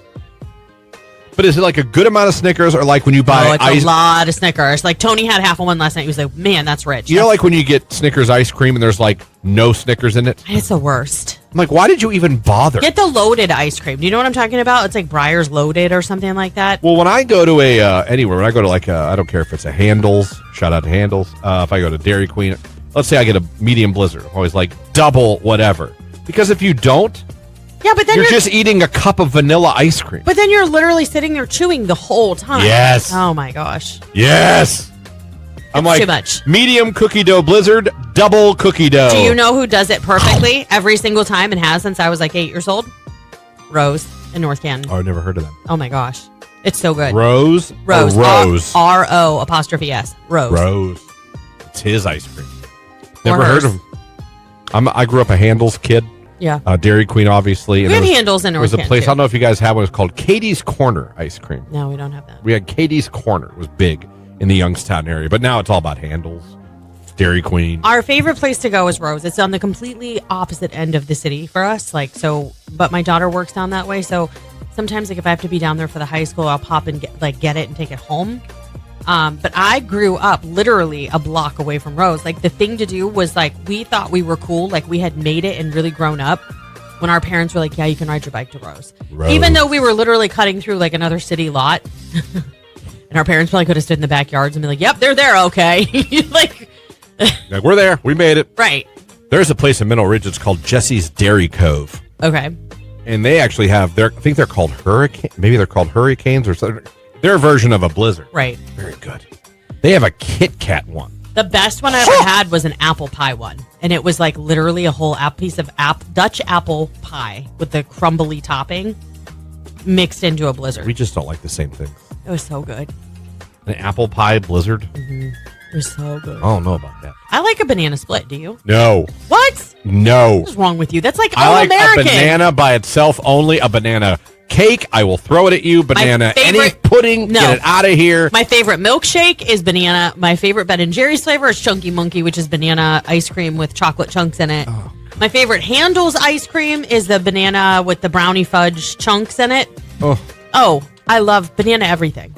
But is it like a good amount of Snickers or like when you buy it's a lot of Snickers. Like Tony had half of one last night. He was like, man, that's rich. You know like when you get Snickers ice cream and there's like no Snickers in it? It's the worst. I'm like, why did you even bother? Get the loaded ice cream. Do you know what I'm talking about? It's like Breyer's Loaded or something like that. Well, when I go to anywhere, when I go to like I don't care if it's a Handles, shout out to Handles. If I go to Dairy Queen, let's say I get a medium blizzard, I'm always like double whatever. Because if you don't, yeah, but then you're just eating a cup of vanilla ice cream. But then you're literally sitting there chewing the whole time. Yes. Oh my gosh. Yes. I'm like, too much. Medium cookie dough blizzard, double cookie dough. Do you know who does it perfectly every single time and has since I was like 8 years old? Rose in North Canton. Oh, I've never heard of them. Oh my gosh. It's so good. Rose? Rose. Rose. R-O''S. Rose. Rose. It's his ice cream. Never heard of him. I grew up a Handles kid. Yeah. Dairy Queen, obviously. We have Handles in North Canton. There was a place, I don't know if you guys have one, it's called Katie's Corner ice cream. No, we don't have that. We had Katie's Corner. It was big in the Youngstown area. But now it's all about Handles, Dairy Queen. Our favorite place to go is Rose. It's on the completely opposite end of the city for us. But my daughter works down that way. So sometimes if I have to be down there for the high school, I'll pop and get it and take it home. But I grew up literally a block away from Rose. Like the thing to do was we thought we were cool. Like we had made it and really grown up when our parents were like, yeah, you can ride your bike to Rose. Even though we were literally cutting through another city lot. And our parents probably could have stood in the backyards and be like, yep, they're there. Okay. like we're there. We made it. Right. There's a place in Mineral Ridge. It's called Jesse's Dairy Cove. Okay. And they actually have I think they're called maybe they're called hurricanes or something. Their version of a blizzard. Right. Very good. They have a Kit Kat one. The best one I ever had was an apple pie one. And it was like literally a whole piece of Dutch apple pie with the crumbly topping mixed into a blizzard. We just don't like the same thing. It was so good. An apple pie blizzard? Mm-hmm. It was so good. I don't know about that. I like a banana split. Do you? No. What? No. What's wrong with you? That's like I all like American. a banana by itself only. A banana cake, I will throw it at you. Banana, any pudding, No. get it out of here. My favorite milkshake is banana. My favorite Ben and Jerry's flavor is Chunky Monkey, which is banana ice cream with chocolate chunks in it. Oh. My favorite Handel's ice cream is the banana with the brownie fudge chunks in it. Oh, I love banana everything.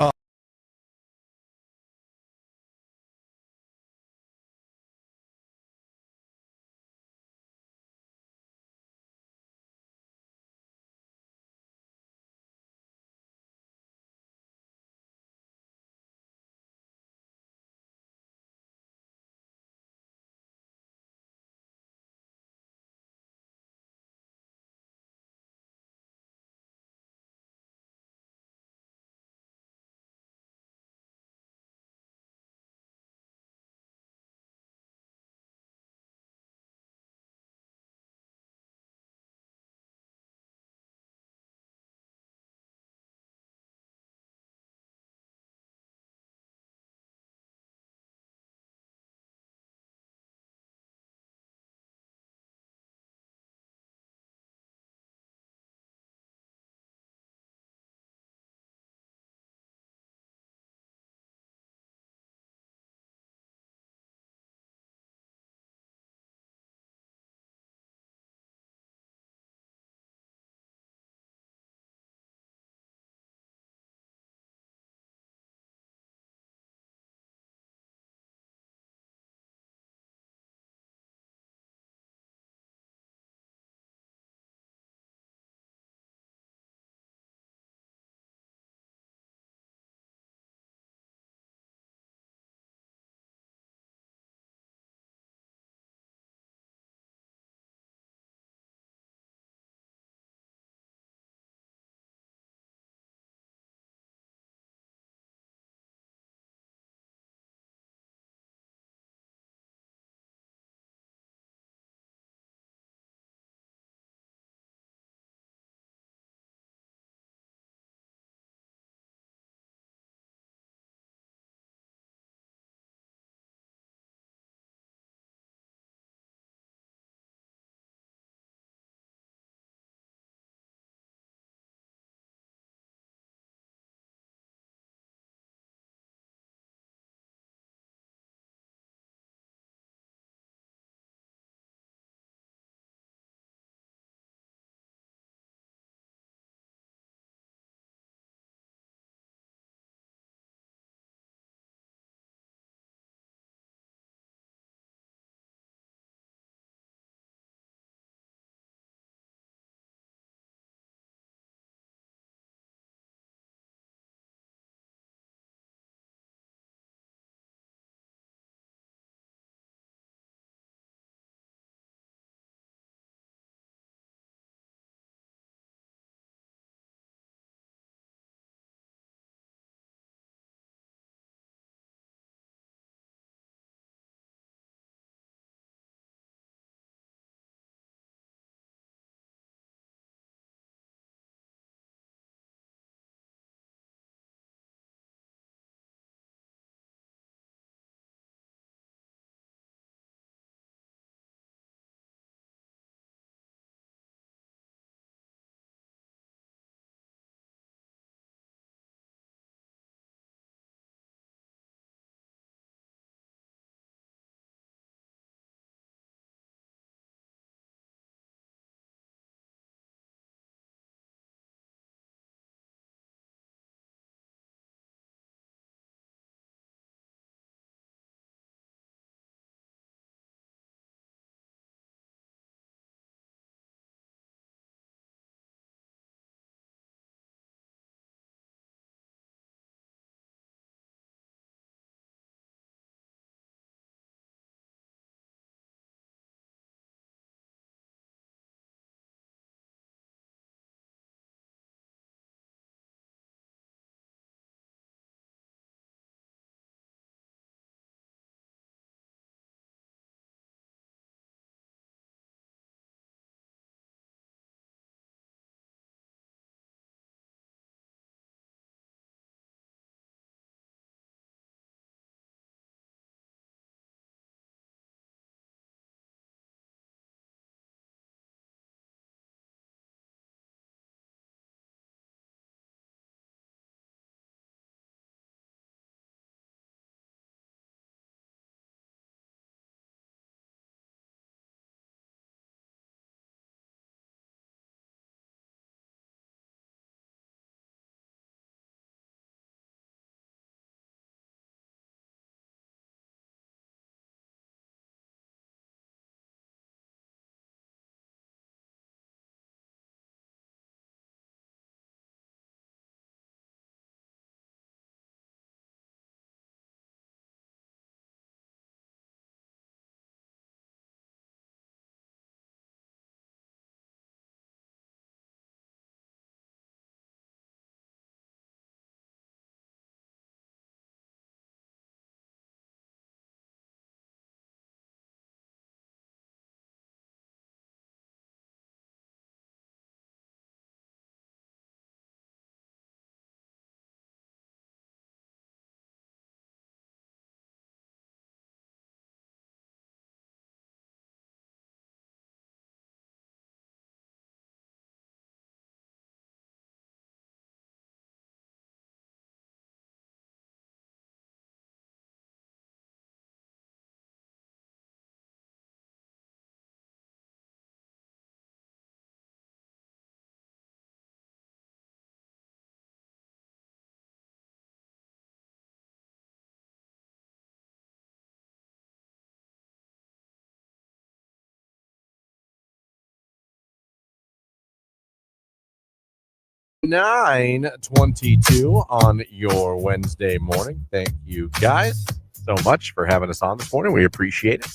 9:22 on your Wednesday morning. Thank you guys so much for having us on this morning. We appreciate it.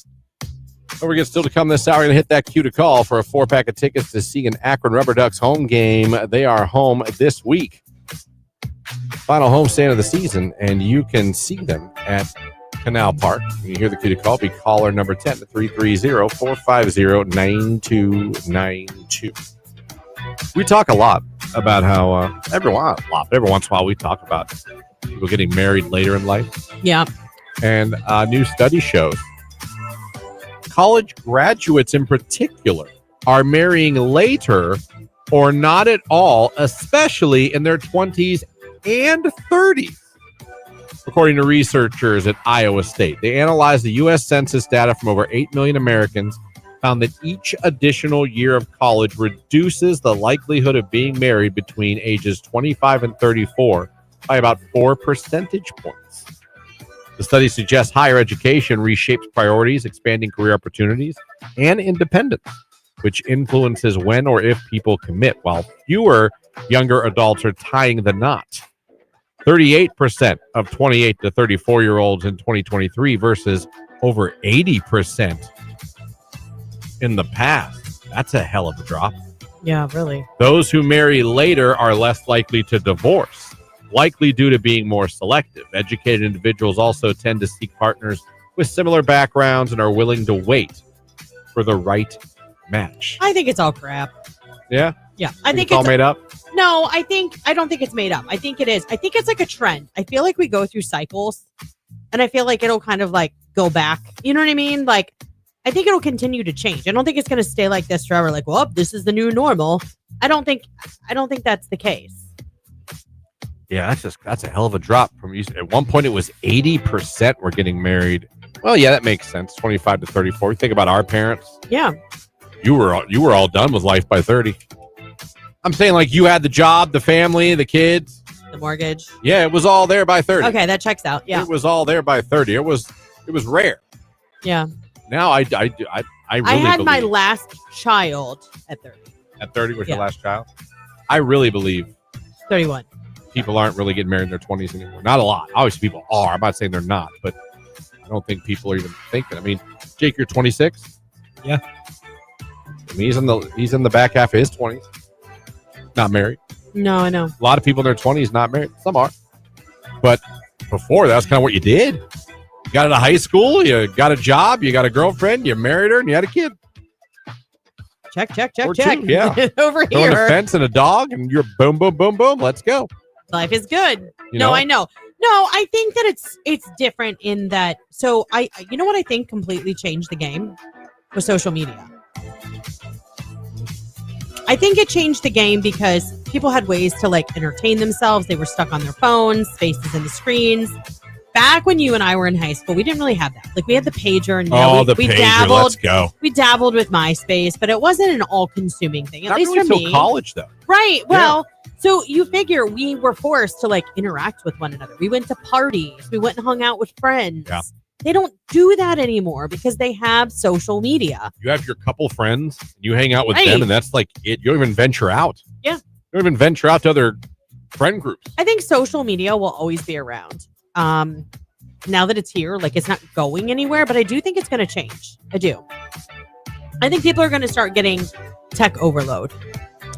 Don't forget, still to come this hour, we're going to hit that cue to call for a 4-pack of tickets to see an Akron Rubber Ducks home game. They are home this week. Final homestand of the season, and you can see them at Canal Park. You hear the cue to call. Be caller number 10 to 330-450-9292. We talk a lot about how every once in a while we talk about people getting married later in life. Yeah. And a new study shows college graduates in particular are marrying later or not at all, especially in their 20s and 30s. According to researchers at Iowa State, they analyzed the U.S. Census data from over 8 million Americans, found that each additional year of college reduces the likelihood of being married between ages 25 and 34 by about 4 percentage points. The study suggests higher education reshapes priorities, expanding career opportunities, and independence, which influences when or if people commit, while fewer younger adults are tying the knot. 38% of 28 to 34-year-olds in 2023 versus over 80% in the past. That's a hell of a drop. Yeah, really. Those who marry later are less likely to divorce, likely due to being more selective. Educated individuals also tend to seek partners with similar backgrounds and are willing to wait for the right match. I think it's all crap. Yeah? Yeah. I think it's all made up? No, I don't think it's made up. I think it is. I think it's like a trend. I feel like we go through cycles, and I feel like it'll kind of like go back. You know what I mean? Like, I think it'll continue to change. I don't think it's going to stay like this forever. Like, well, this is the new normal. I don't think that's the case. Yeah, that's a hell of a drop from at one point it was 80% were getting married. Well, yeah, that makes sense. 25 to 34. Think about our parents. Yeah. You were all done with life by 30. I'm saying, like, you had the job, the family, the kids, the mortgage. Yeah, it was all there by 30. Okay, that checks out. Yeah. It was all there by 30. It was rare. Yeah. Now I really had my believe- last child at 30. At 30 was your last child? I really believe 31. people aren't really getting married in their 20s anymore. Not a lot. Obviously, people are. I'm not saying they're not, but I don't think people are even thinking. I mean, Jake, you're 26? Yeah. I mean, he's in the back half of his 20s. Not married. No, I know. A lot of people in their 20s not married. Some are. But before, that was kind of what you did. You got out of high school, you got a job, you got a girlfriend, you married her, and you had a kid. Check. Or two, yeah. Over Throwing here. a fence and a dog, and you're boom, boom, boom, boom. Let's go. Life is good. You know? I know. No, I think that it's different in that. So you know what I think completely changed the game was social media. I think it changed the game because people had ways to like entertain themselves. They were stuck on their phones, faces in the screens. Back when you and I were in high school, we didn't really have that. Like we had the pager and the pager. dabbled. Let's go. We dabbled with MySpace, but it wasn't an all-consuming thing. At Not least really for till me. college, though. Right. Well, so you figure we were forced to like interact with one another. We went to parties. We went and hung out with friends. Yeah. They don't do that anymore because they have social media. You have your couple friends, you hang out with them, and that's like it. You don't even venture out. Yeah. You don't even venture out to other friend groups. I think social media will always be around. Now that it's here, like it's not going anywhere, but I do think it's going to change. I do. I think people are going to start getting tech overload.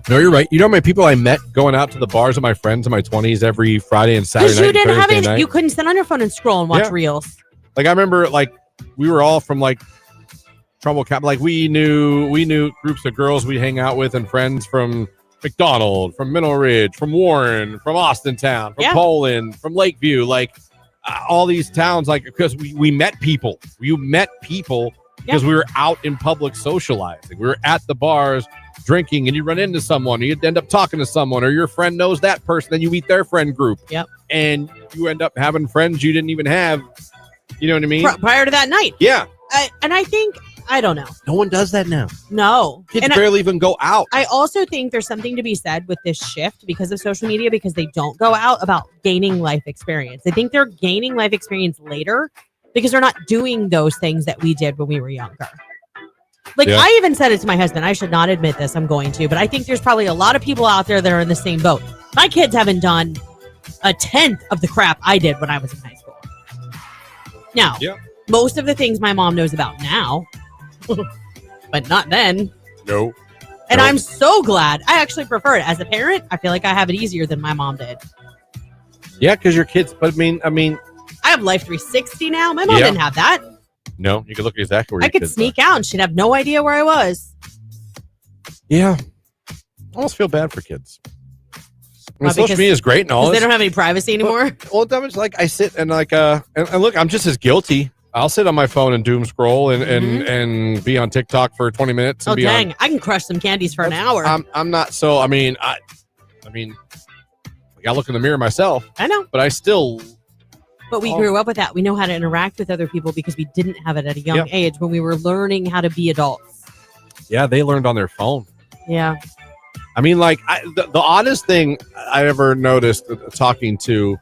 No, you're right. You know how many people I met going out to the bars with my friends in my 20s every Friday and Saturday night? Because you didn't have any, you couldn't sit on your phone and scroll and watch reels. Like I remember, like we were all from like Trumbull County. Like we knew groups of girls we hang out with and friends from McDonald, from Mineral Ridge, from Warren, from Austintown, from Poland, from Lakeview. Like all these towns, like because we met people. You met people because we were out in public socializing. We were at the bars drinking, and you run into someone, or you'd end up talking to someone, or your friend knows that person, then you meet their friend group. Yep. And you end up having friends you didn't even have. You know what I mean? Prior to that night. Yeah. And I think, I don't know. No one does that now. No. Kids barely even go out. I also think there's something to be said with this shift because of social media, because they don't go out, about gaining life experience. I think they're gaining life experience later because they're not doing those things that we did when we were younger. Like I even said it to my husband. I should not admit this. I'm going to, but I think there's probably a lot of people out there that are in the same boat. My kids haven't done a tenth of the crap I did when I was in high school. Now, most of the things my mom knows about now, but not then. No. And I'm so glad. I actually prefer it. As a parent, I feel like I have it easier than my mom did. Yeah, because your kids, but I mean, I have Life 360 now. My mom didn't have that. No, you could look exactly where I could sneak out and she'd have no idea where I was. Yeah. I almost feel bad for kids. I mean, Well, social media is great and all They this. don't have any privacy anymore. Well, that was like I sit and like and look, I'm just as guilty. I'll sit on my phone and doom scroll and be on TikTok for 20 minutes. And Oh dang! I can crush some candies for an hour. I'm not so. I mean, I look in the mirror myself. I know, but I still. But we grew up with that. We know how to interact with other people because we didn't have it at a young age when we were learning how to be adults. Yeah, they learned on their phone. Yeah. I mean, like the oddest thing I ever noticed talking to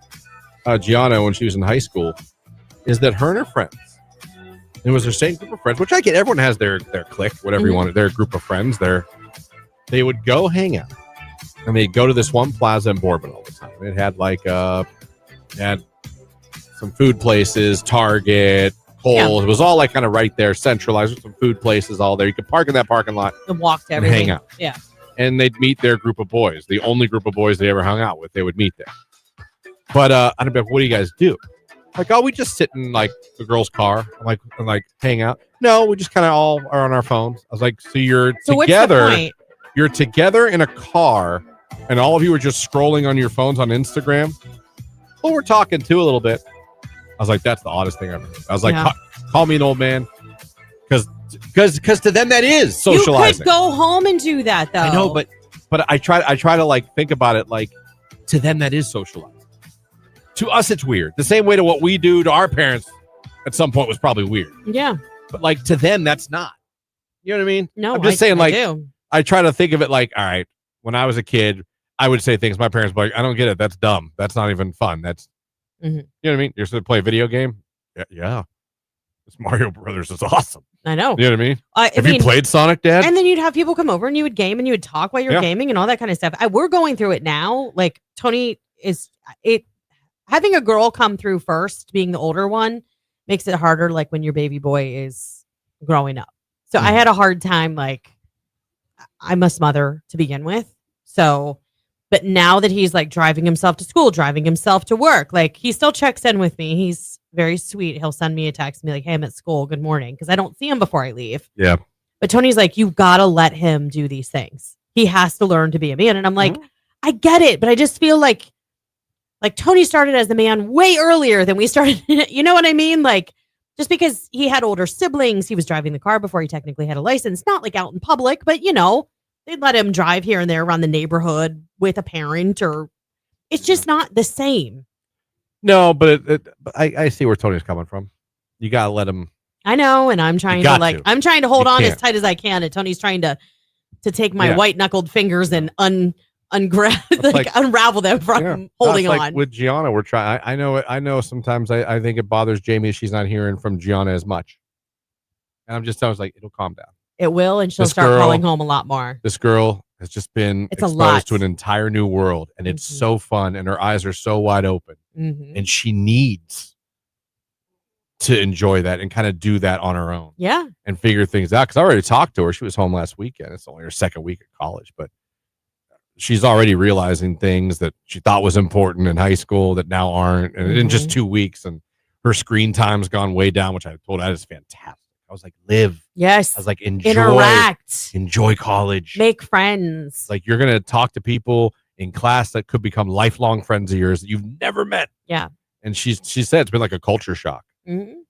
Gianna when she was in high school is that her and her friends, it was their same group of friends, which I get. Everyone has their clique, whatever you want, their group of friends. They would go hang out, and they'd go to this one plaza in Bourbon all the time. It had like had some food places, Target, Kohl's. Yeah. It was all like kind of right there, centralized with some food places all there. You could park in that parking lot and walk to everything. Hang out. Yeah. And they'd meet their group of boys, the only group of boys they ever hung out with. They would meet there. But I'd be like, what do you guys do? Like, oh, we just sit in like the girl's car and like hang out. No, we just kind of all are on our phones. I was like, so you're together. What's the point? You're together in a car, and all of you are just scrolling on your phones on Instagram. Well, we're talking too a little bit. I was like, that's the oddest thing I've ever heard. I was like, call me an old man, because to them that is socializing. You could go home and do that though. I know, but I try to like think about it like to them that is socializing. To us, it's weird. The same way to what we do to our parents at some point was probably weird. Yeah. But like to them, that's not. You know what I mean? No, I'm just saying, like, do. I try to think of it like, all right, when I was a kid, I would say things. My parents were like, I don't get it. That's dumb. That's not even fun. That's, you know what I mean? You're supposed to play a video game? Yeah. This Mario Brothers is awesome. I know. You know what I mean? Have you played Sonic, Dad? And then you'd have people come over and you would game and you would talk while you're gaming and all that kind of stuff. We're going through it now. Like, Tony having a girl come through first, being the older one, makes it harder, like when your baby boy is growing up. So I had a hard time, like, I'm a smother to begin with. So, but now that he's like driving himself to school, driving himself to work, like he still checks in with me. He's very sweet. He'll send me a text and be like, hey, I'm at school. Good morning. Because I don't see him before I leave. Yeah. But Tony's like, you got to let him do these things. He has to learn to be a man. And I'm like, I get it. But I just feel like Tony started as a man way earlier than we started. You know what I mean? Like, just because he had older siblings, he was driving the car before he technically had a license. Not like out in public, but you know, they'd let him drive here and there around the neighborhood with a parent, or it's just not the same. No, but I see where Tony's coming from. You gotta let him. I know, and I'm trying I'm trying to hold on as tight as I can, and Tony's trying to take my white knuckled fingers and unravel them from holding on. Like with Gianna, we're trying. I know. Sometimes I think it bothers Jamie. She's not hearing from Gianna as much, and I'm just telling her, like, it'll calm down. It will, and she'll start calling home a lot more. This girl has just been exposed to an entire new world, and it's so fun, and her eyes are so wide open, and she needs to enjoy that and kind of do that on her own. Yeah, and figure things out. Because I already talked to her. She was home last weekend. It's only her second week at college, but she's already realizing things that she thought was important in high school that now aren't, and in just 2 weeks, and her screen time's gone way down, which I told her that is fantastic. I was like, live. Yes. I was like, enjoy. Interact. Enjoy college. Make friends. Like, you're going to talk to people in class that could become lifelong friends of yours that you've never met. Yeah. And she said it's been like a culture shock.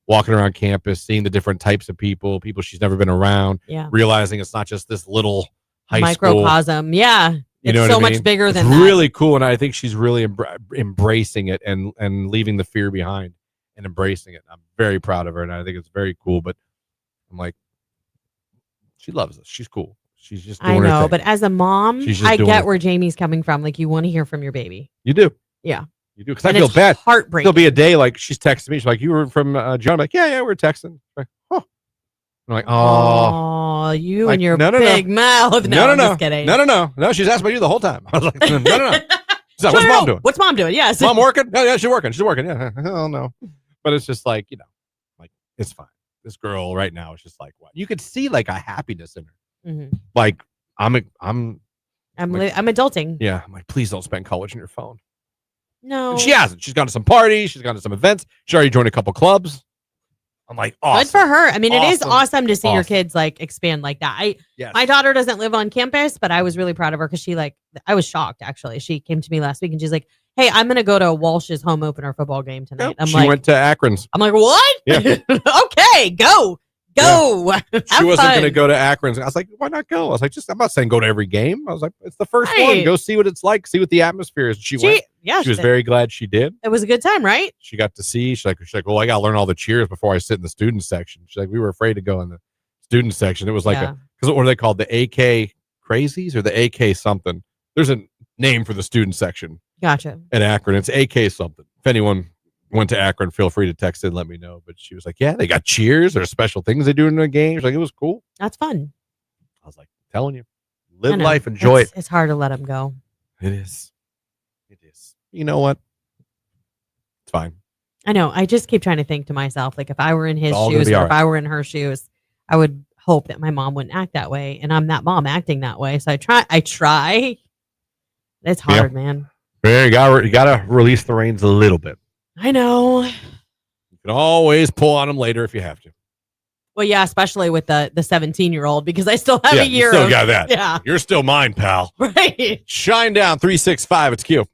Walking around campus, seeing the different types of people she's never been around, realizing it's not just this little high school microcosm. Yeah. You know it's so what I mean? much bigger than it's that. Really cool. And I think she's really embracing it and leaving the fear behind and embracing it. I'm very proud of her, and I think it's very cool. But I'm like, she loves us. She's cool. She's just doing her thing. But as a mom, I get where Jamie's coming from. Like, you want to hear from your baby. You do. Yeah. You do. Because I feel bad. Heartbreaking. There'll be a day like she's texting me. She's like, you were from John. I'm like, yeah, we're texting. I'm like, oh. I'm like, oh, you and your big mouth. No, I'm just kidding. No. She's asked about you the whole time. I was like, no. She's like, what's mom doing? What's mom doing? Yes. Mom working? Oh, yeah, she's working. She's working. Yeah. Oh, no. But it's just like, like, it's fine. This girl right now is just like, what? You could see like a happiness in her. Mm-hmm. Like, I'm adulting. yeah. I'm like, please don't spend college on your phone. No. And she hasn't. She's gone to some parties. She's gone to some events. She already joined a couple clubs. I'm like, awesome. Good for her. I mean, it is Awesome. awesome to see your kids like expand like that. Yes. My daughter doesn't live on campus, but I was really proud of her because I was shocked actually. She came to me last week and she's like, "Hey, I'm gonna go to Walsh's home opener football game tonight." Yep. She went to Akron's. I'm like, what? Yeah. Okay, go. Yeah. She wasn't fun. going to go to Akron's. I was like, why not go? I was like, I'm not saying go to every game. I was like, it's the first one. Right. Go see what it's like. See what the atmosphere is. She went. Yeah, She was very glad she did. It was a good time, right? She got to see. She's like, well, I got to learn all the cheers before I sit in the student section. She's like, we were afraid to go in the student section. It was like because what are they called? The AK crazies or the AK something? There's a name for the student section. Gotcha. At Akron, it's AK something. If anyone went to Akron, feel free to text in, let me know. But she was like, yeah, they got cheers. There's special things they do in the games. Like, it was cool. That's fun. I was like, telling you, live life, enjoy it. It's hard to let them go. It is. It is. You know what? It's fine. I know. I just keep trying to think to myself, like if I were in his shoes or if I were in her shoes, I would hope that my mom wouldn't act that way. And I'm that mom acting that way. So I try. It's hard, man. Yeah, you gotta release the reins a little bit. I know. You can always pull on them later if you have to. Well, yeah, especially with the 17-year-old because I still have a year. You still got that. Yeah. You're still mine, pal. Right. Shine down 365. It's Q.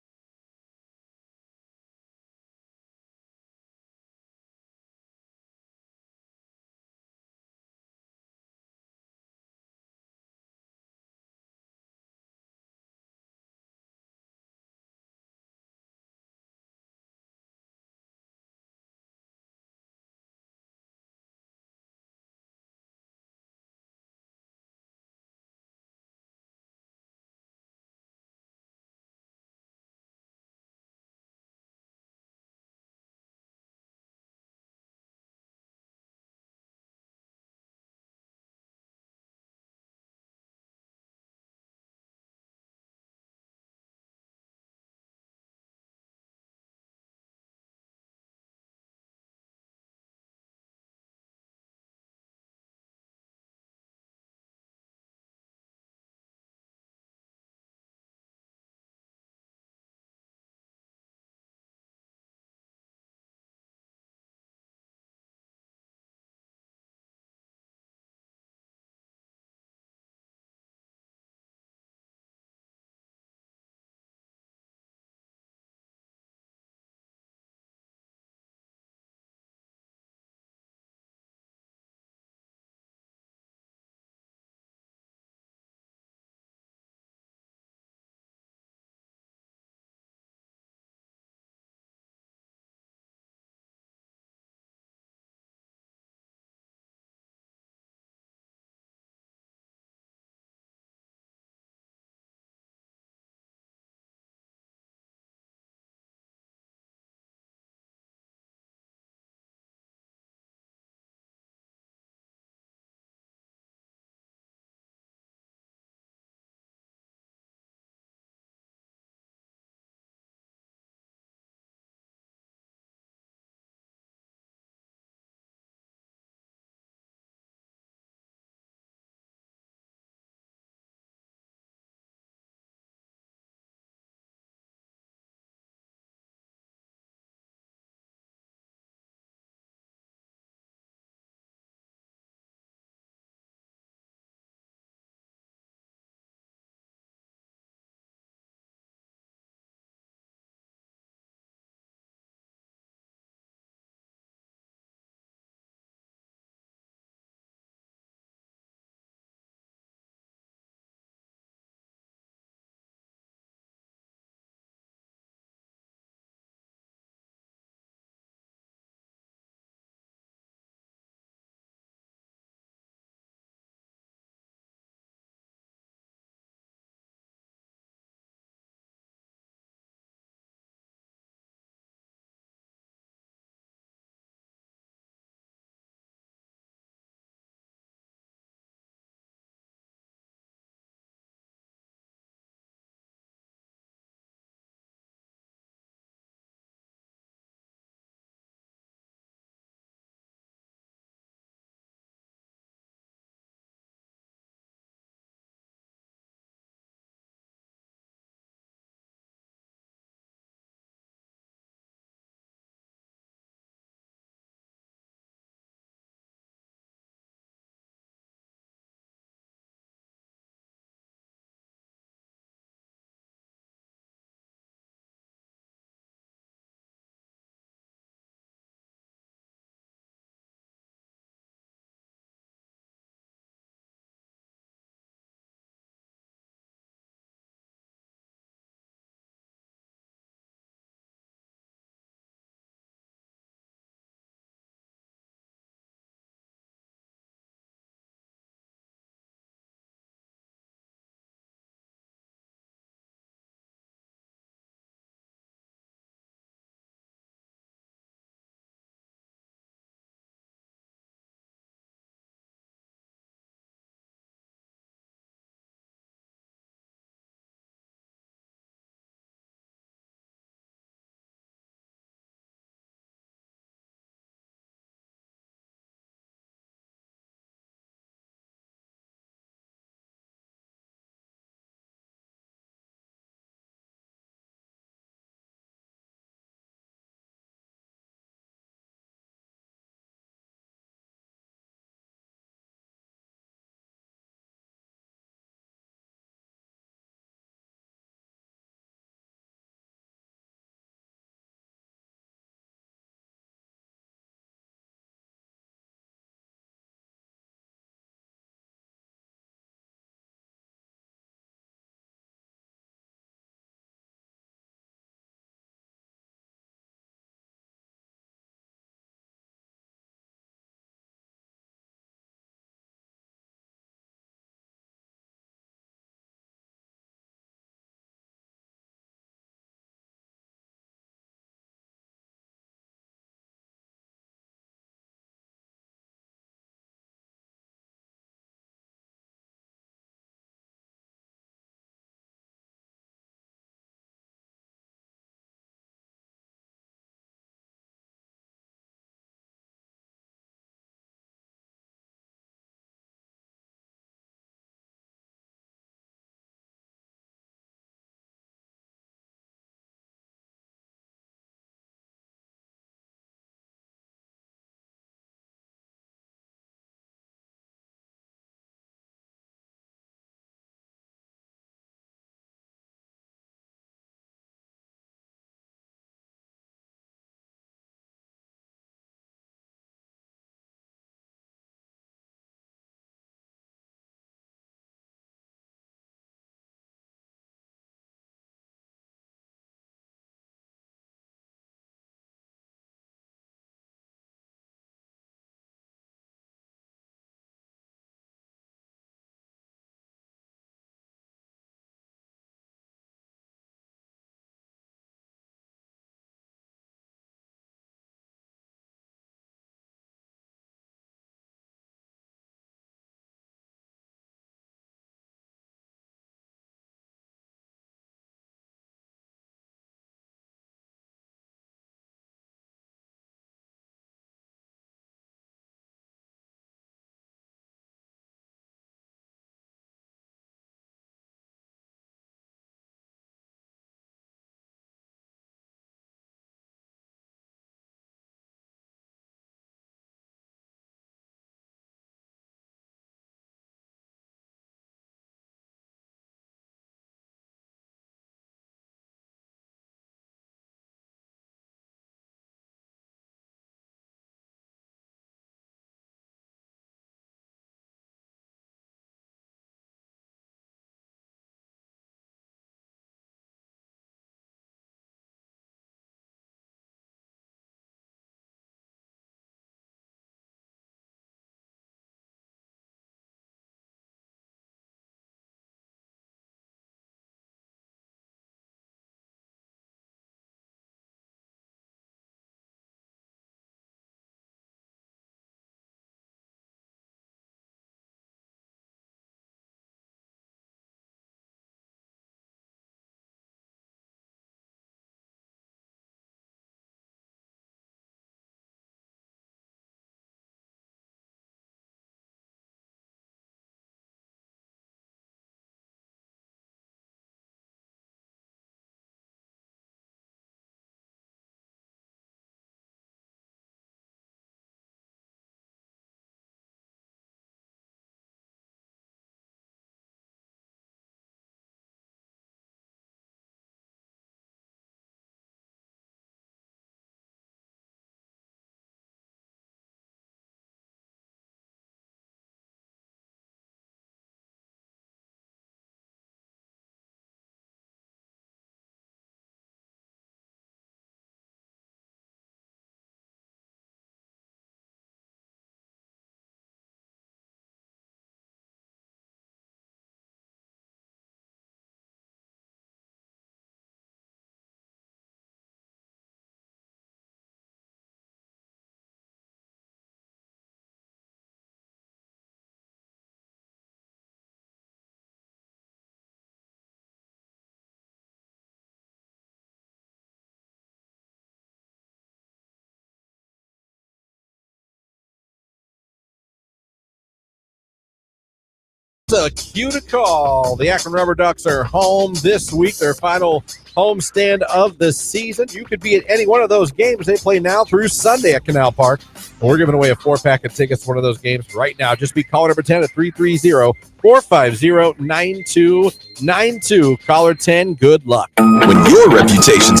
A cue to call. The Akron Rubber Ducks are home this week, their final homestand of the season. You could be at any one of those games. They play now through Sunday at Canal Park. And we're giving away a 4-pack of tickets to one of those games right now. Just be caller number 10 at 330-450-9292. Caller 10, good luck. When your reputation's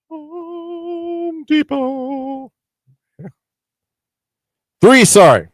Home Depot. 3, sorry.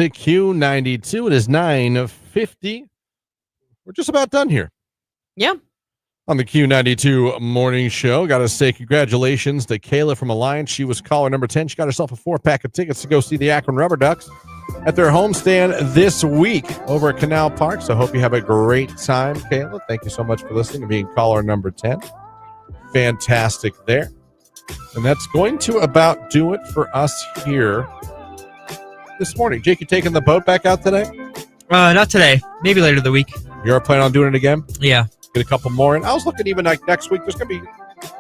at Q92. It is 9:50. We're just about done here. Yeah. On the Q92 Morning Show. Got to say congratulations to Kayla from Alliance. She was caller number 10. She got herself a 4-pack of tickets to go see the Akron Rubber Ducks at their homestand this week over at Canal Park. So hope you have a great time, Kayla. Thank you so much for listening and being caller number 10. Fantastic there. And that's going to about do it for us here this morning. Jake, you taking the boat back out today? Not today. Maybe later the week. You are planning on doing it again? Yeah. Get a couple more. And I was looking even like next week, there's going to be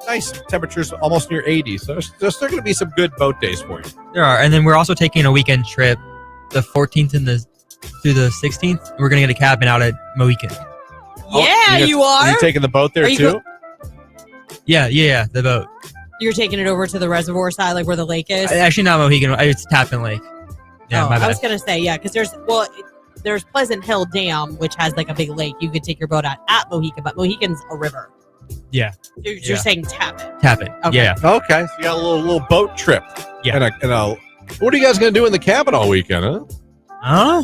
nice temperatures almost near 80. So there's still going to be some good boat days for you. There are. And then we're also taking a weekend trip the 14th through the 16th. We're going to get a cabin out at Mohican. Yeah, you are. Are you taking the boat there too? Yeah, the boat. You're taking it over to the reservoir side, like where the lake is? Actually, not Mohican. It's Tappan Lake. Yeah, my bad. I was going to say, yeah, because there's Pleasant Hill Dam, which has like a big lake. You could take your boat out at Mohican, but Mohican's a river. Yeah. You're saying Tappan. Tappan. Okay. Yeah. Okay. So you got a little boat trip. Yeah. And what are you guys going to do in the cabin all weekend, huh?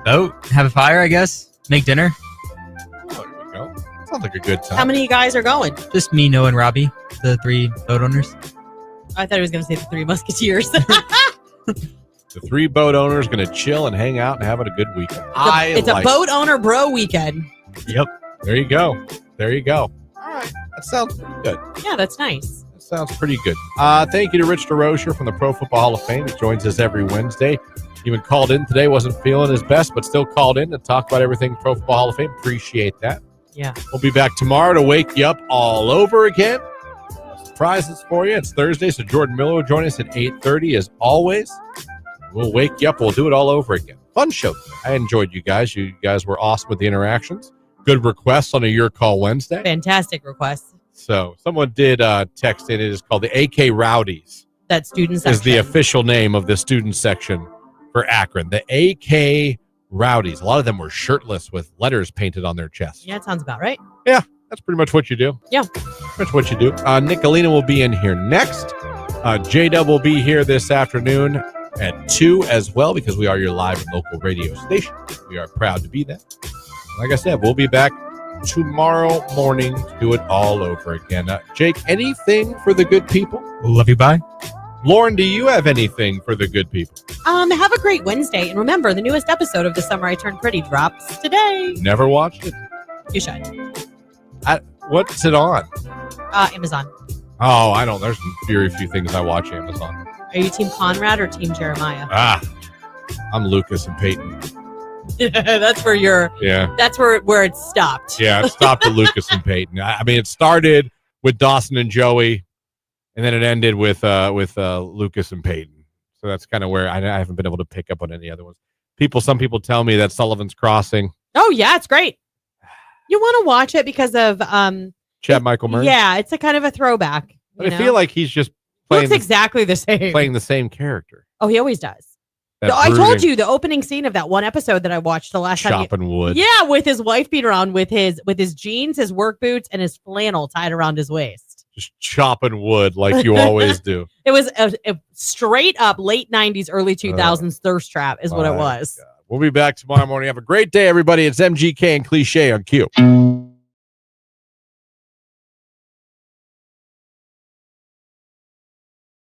Boat. Have a fire, I guess. Make dinner. Oh, there we go. Sounds like a good time. How many guys are going? Just me, Noah, and Robbie, the 3 boat owners. I thought he was going to say the 3 Musketeers. The 3 boat owners going to chill and hang out and having a good weekend. It's a boat owner bro weekend. Yep. There you go. All right. That sounds pretty good. Yeah, that's nice. That sounds pretty good. Thank you to Rich DeRozier from the Pro Football Hall of Fame. He joins us every Wednesday. Even called in today. Wasn't feeling his best, but still called in to talk about everything Pro Football Hall of Fame. Appreciate that. Yeah. We'll be back tomorrow to wake you up all over again. Surprises for you. It's Thursday, so Jordan Miller will join us at 8:30 as always. We'll wake you up. We'll do it all over again. Fun show. I enjoyed you guys. You guys were awesome with the interactions. Good requests on a Your Call Wednesday. Fantastic request. So someone did text in. It is called the AK Rowdies. That student section. Is the official name of the student section for Akron. The AK Rowdies. A lot of them were shirtless with letters painted on their chests. Yeah, it sounds about right. Yeah, that's pretty much what you do. Yeah. That's what you do. Nicolina will be in here next. J-Dub will be here this afternoon at 2 as well, because we are your live and local radio station. We are proud to be that. Like I said, we'll be back tomorrow morning to do it all over again. Jake, anything for the good people? Love you, bye. Lauren, do you have anything for the good people? Have a great Wednesday. And remember, the newest episode of The Summer I Turned Pretty drops today. Never watched it? You should. What's it on? Amazon. Oh, I don't. There's very few things I watch Amazon. Are you Team Conrad or Team Jeremiah? I'm Lucas and Peyton. That's where that's where it stopped. Yeah, it stopped at Lucas and Peyton. I mean, it started with Dawson and Joey, and then it ended with Lucas and Peyton. So that's kind of where I haven't been able to pick up on any other ones. Some people tell me that Sullivan's Crossing. Oh yeah, it's great. You want to watch it because of Chad Michael Murray. Yeah, it's a kind of a throwback. But I feel like he's just looks exactly the same, playing the same character. Oh, he always does. I told you the opening scene of that one episode that I watched the last time. Chopping wood. Yeah, with his wife beat around with his jeans, his work boots, and his flannel tied around his waist. Just chopping wood like you always do. It was a straight up late 90s, early 2000s thirst trap is what it was. God. We'll be back tomorrow morning. Have a great day, everybody. It's MGK and Cliche on Q.